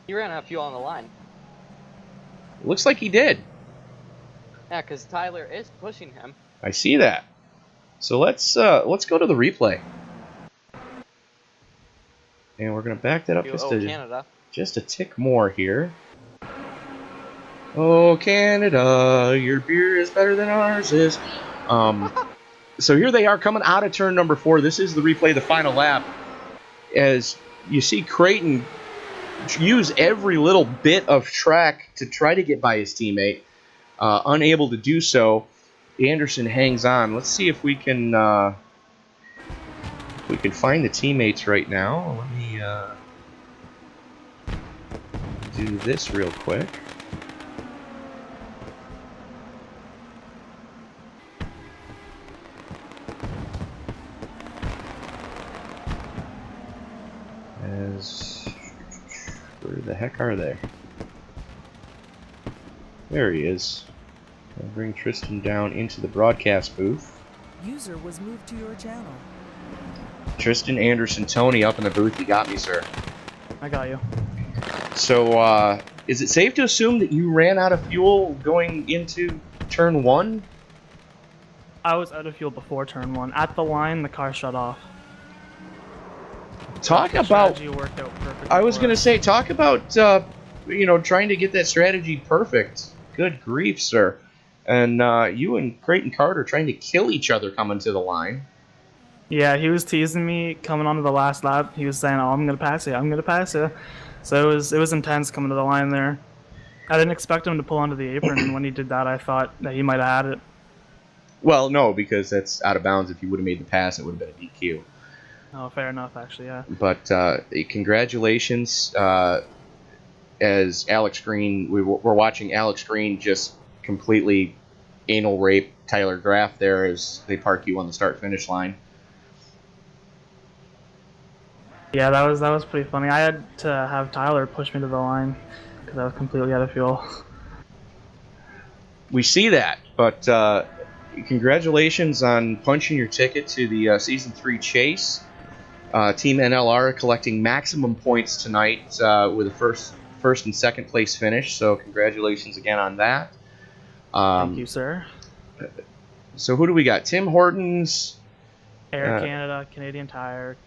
ran out of fuel on the line. looks like he did. Yeah, because Tyler is pushing him. I see that. So let's go to the replay. And we're gonna back that up Canada. just a tick more here. Oh, Canada, your beer is better than ours is. So here they are coming out of turn number 4. This is the replay, the final lap. As you see Creighton use every little bit of track to try to get by his teammate. Unable to do so, Anderson hangs on. Let's see if we can find the teammates right now. Let me do this real quick. Where the heck are they? There he is. I'll bring Tristan down into the broadcast booth. User was moved to your channel. Tristan, Anderson, Tony up in the booth. You got me, sir. I got you. So, is it safe to assume that you ran out of fuel going into turn 1? I was out of fuel before turn 1. At the line, the car shut off. Talk The about... strategy worked out perfectly I was for going to us. say, talk about, trying to get that strategy perfect. Good grief, sir. And you and Creighton Carter trying to kill each other coming to the line. Yeah, he was teasing me coming onto the last lap. He was saying, "Oh, I'm gonna pass you. I'm gonna pass you." So it was intense coming to the line there. I didn't expect him to pull onto the apron, and when he did that, I thought that he might have had it. Well, no, because that's out of bounds. If you would have made the pass, it would have been a DQ. Oh, fair enough, actually, yeah. But congratulations, as Alex Green, we're watching Alex Green just completely anal rape Tyler Graff there as they park you on the start-finish line. Yeah, that was pretty funny. I had to have Tyler push me to the line because I was completely out of fuel. We see that, but congratulations on punching your ticket to the Season 3 chase. Team NLR collecting maximum points tonight with a first and second place finish, so congratulations again on that. Thank you, sir. So who do we got? Tim Hortons, Air Canada, Canadian Tire,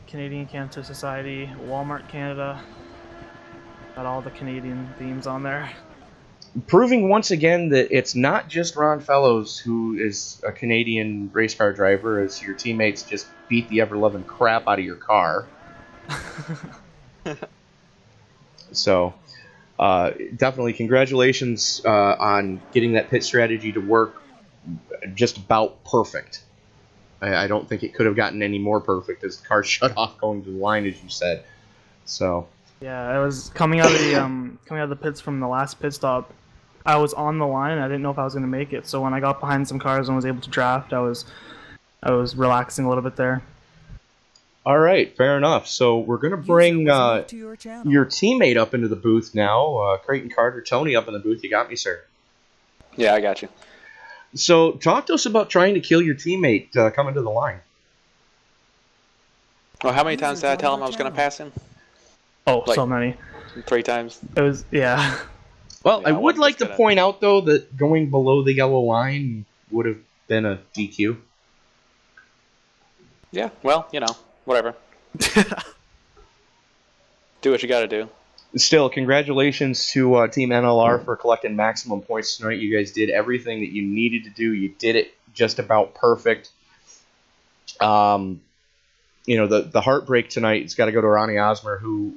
Canadian Cancer Society, Walmart Canada. Got all the Canadian themes on there. proving once again that it's not just Ron Fellows who is a Canadian race car driver, as your teammates just beat the ever-loving crap out of your car. So, definitely congratulations on getting that pit strategy to work just about perfect. I don't think it could have gotten any more perfect as the car shut off going to the line, as you said. So. Yeah, I was coming out of the pits from the last pit stop. I was on the line. I didn't know if I was going to make it. So when I got behind some cars and was able to draft, I was relaxing a little bit there. All right, fair enough. So we're going to bring your teammate up into the booth now. Creighton Carter, Tony up in the booth. You got me, sir? Yeah, I got you. So talk to us about trying to kill your teammate coming to the line. Well, how many times did I tell him I was going to pass him? Oh, Like, so many. 3 times? It was, yeah. Well, Yeah, I would like to gonna... point out, though, that going below the yellow line would have been a DQ. Yeah, well, you know, whatever. Do what you got to do. Still, congratulations to Team NLR for collecting maximum points tonight. You guys did everything that you needed to do. You did it just about perfect. You know, the heartbreak tonight has got to go to Ronnie Osmer, who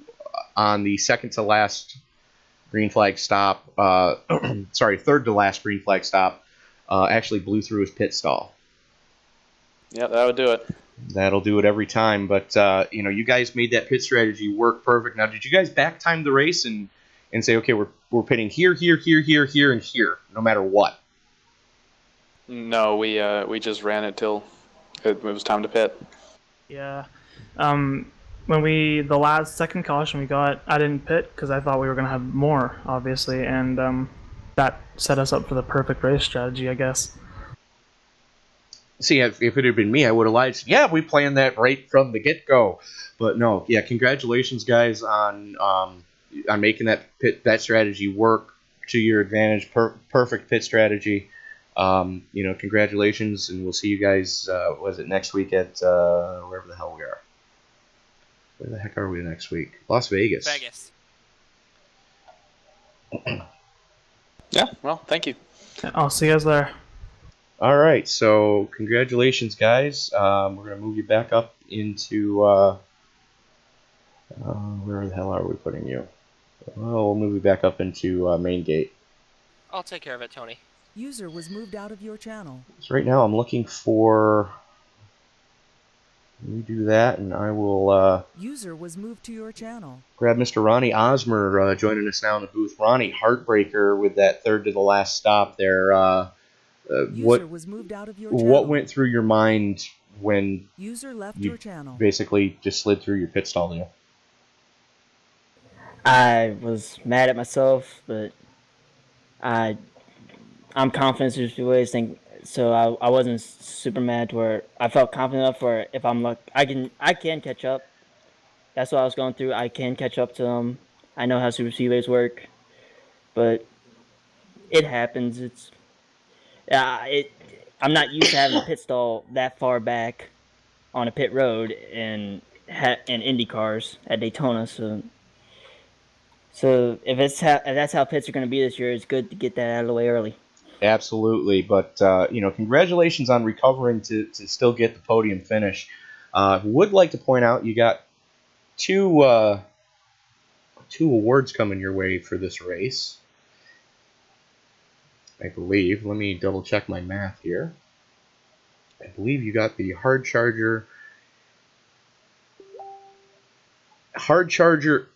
on the second to last green flag stop, third to last green flag stop, actually blew through his pit stall. Yeah, that would do it. That'll do it every time. But, you know, you guys made that pit strategy work perfect. Now, did you guys back time the race and say, okay, we're we're pitting here, here, here, here, here, and here, no matter what. No, we just ran it till it was time to pit. Yeah. When the last second caution we got, I didn't pit because I thought we were gonna have more, obviously, and that set us up for the perfect race strategy, I guess. See, if it had been me, I would have lied. Yeah, we planned that right from the get-go. But no, yeah, congratulations, guys, on making that strategy work to your advantage. Perfect pit strategy. Congratulations, and we'll see you guys. Was it next week at wherever the hell we are? Where the heck are we next week? Las Vegas. Vegas. Yeah, well, thank you. I'll see you guys there. All right, so congratulations, guys. We're gonna move you back up into where the hell are we putting you? Well, we'll move you back up into main gate. I'll take care of it, Tony. User was moved out of your channel. So right now I'm looking for. Let me do that, and I will User was moved to your channel. grab Mr. Ronnie Osmer joining us now in the booth. Ronnie, heartbreaker with that third to the last stop there. User was moved out of your channel. What went through your mind when User left you your channel. basically just slid through your pit stall deal? I was mad at myself, but I'm confident in situations. So I wasn't super mad to where I felt confident enough where if I'm lucky, I can catch up. That's what I was going through. I can catch up to them. I know how super speedways work, but it happens. I'm not used to having a pit stall that far back on a pit road in Indy cars at Daytona. So if that's how pits are going to be this year, it's good to get that out of the way early. Absolutely, but congratulations on recovering to still get the podium finish. Would like to point out you got two awards coming your way for this race, I believe. Let me double check my math here. I believe you got the hard charger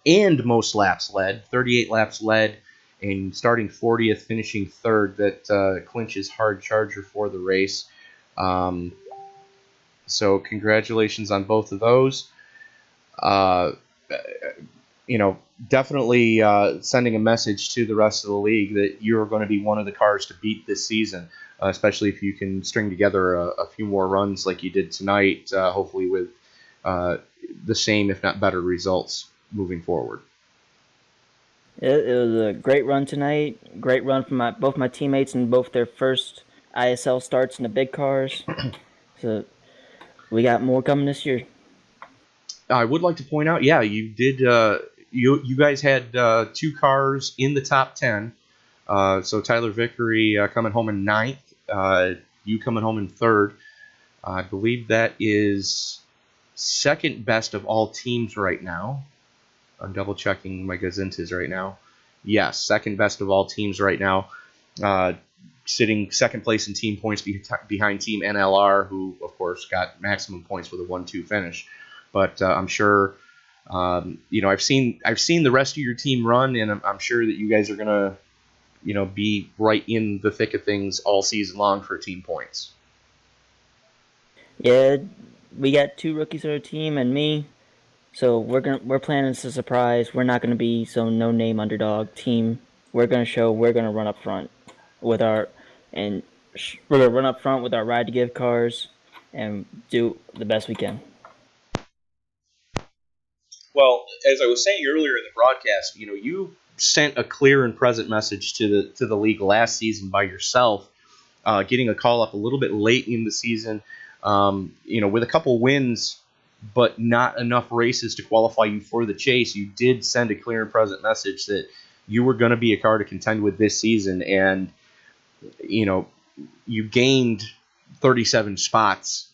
and most laps led, 38 laps led, and starting 40th, finishing third. That clinches hard charger for the race. So congratulations on both of those. Definitely sending a message to the rest of the league that you're going to be one of the cars to beat this season, especially if you can string together a few more runs like you did tonight, hopefully with the same, if not better, results moving forward. It was a great run tonight. Great run from both my teammates in both their first ISL starts in the big cars. So we got more coming this year. I would like to point out, yeah, you did. You guys had two cars in the top 10. So Tyler Vickery coming home in 9th. You coming home in 3rd. I believe that is second best of all teams right now. I'm double checking my gazintas right now. Yes, second best of all teams right now. Sitting second place in team points behind Team NLR, who of course got maximum points with a 1-2 finish. But I'm sure, I've seen the rest of your team run, and I'm sure that you guys are gonna, be right in the thick of things all season long for team points. Yeah, we got 2 rookies on our team and me. So we're planning this as a surprise. We're not gonna be some no-name underdog team. We're gonna run up front with we're gonna run up front with our ride to give cars and do the best we can. Well, as I was saying earlier in the broadcast, you sent a clear and present message to the league last season by yourself, getting a call up a little bit late in the season, with a couple wins, but not enough races to qualify you for the chase. You did send a clear and present message that you were going to be a car to contend with this season, and you gained 37 spots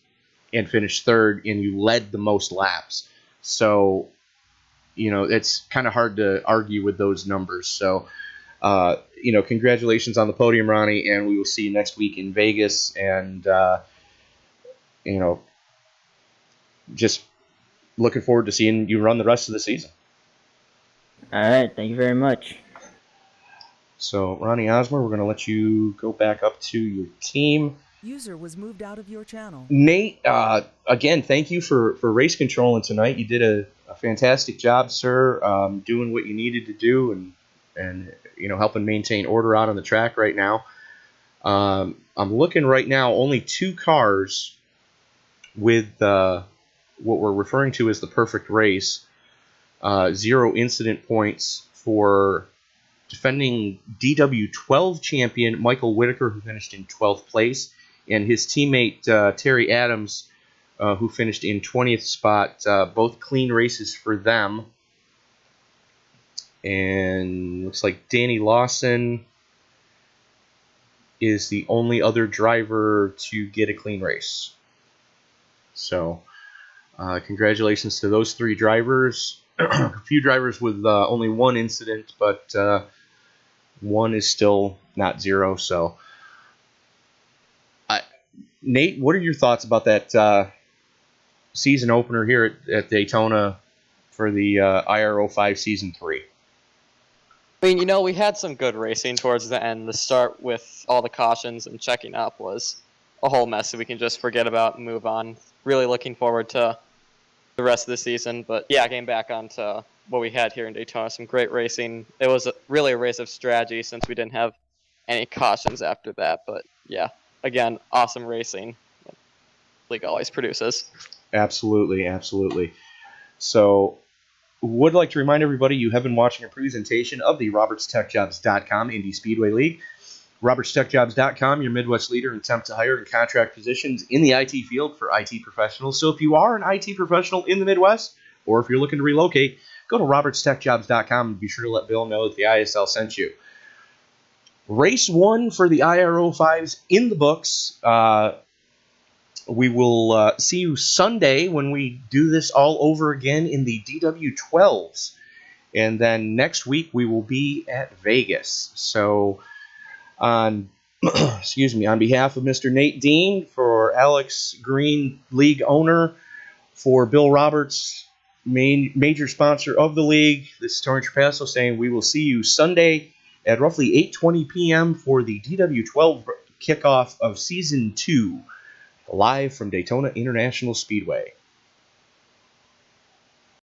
and finished 3rd, and you led the most laps. So it's kind of hard to argue with those numbers. So, congratulations on the podium, Ronnie, and we will see you next week in Vegas. And, just looking forward to seeing you run the rest of the season. All right, thank you very much. So, Ronnie Osmer, we're going to let you go back up to your team. User was moved out of your channel. Nate, again, thank you for race controlling tonight. You did a fantastic job, sir, doing what you needed to do and helping maintain order out on the track right now. I'm looking right now, only 2 cars with what we're referring to as the perfect race. 0 incident points for defending DW12 champion Michael Whitaker, who finished in 12th place, and his teammate Terry Adams, who finished in 20th spot. Both clean races for them. And looks like Danny Lawson is the only other driver to get a clean race. So, congratulations to those 3 drivers. A few drivers with only 1 incident, but 1 is still not 0. So, Nate, what are your thoughts about that season opener here at Daytona for the IR05 Season 3? I mean, we had some good racing towards the end. The start with all the cautions and checking up was a whole mess that we can just forget about and move on. Really looking forward to the rest of the season. But yeah, getting back onto what we had here in Daytona, some great racing. It was really a race of strategy since we didn't have any cautions after that. But yeah, again, awesome racing. League always produces. Absolutely, absolutely. So, would like to remind everybody you have been watching a presentation of the RobertsTechJobs.com Indy Speedway League. RobertsTechJobs.com, your Midwest leader in temp to hire and contract positions in the IT field for IT professionals. So if you are an IT professional in the Midwest, or if you're looking to relocate, go to RobertsTechJobs.com and be sure to let Bill know that the ISL sent you. Race 1 for the IR05s in the books. We will see you Sunday when we do this all over again in the DW12s. And then next week we will be at Vegas. So on on behalf of Mr. Nate Dean, for Alex Green, league owner, for Bill Roberts, major sponsor of the league, this is Tony Trapasso saying we will see you Sunday at roughly 8:20 p.m. for the DW12 kickoff of Season 2. Live from Daytona International Speedway.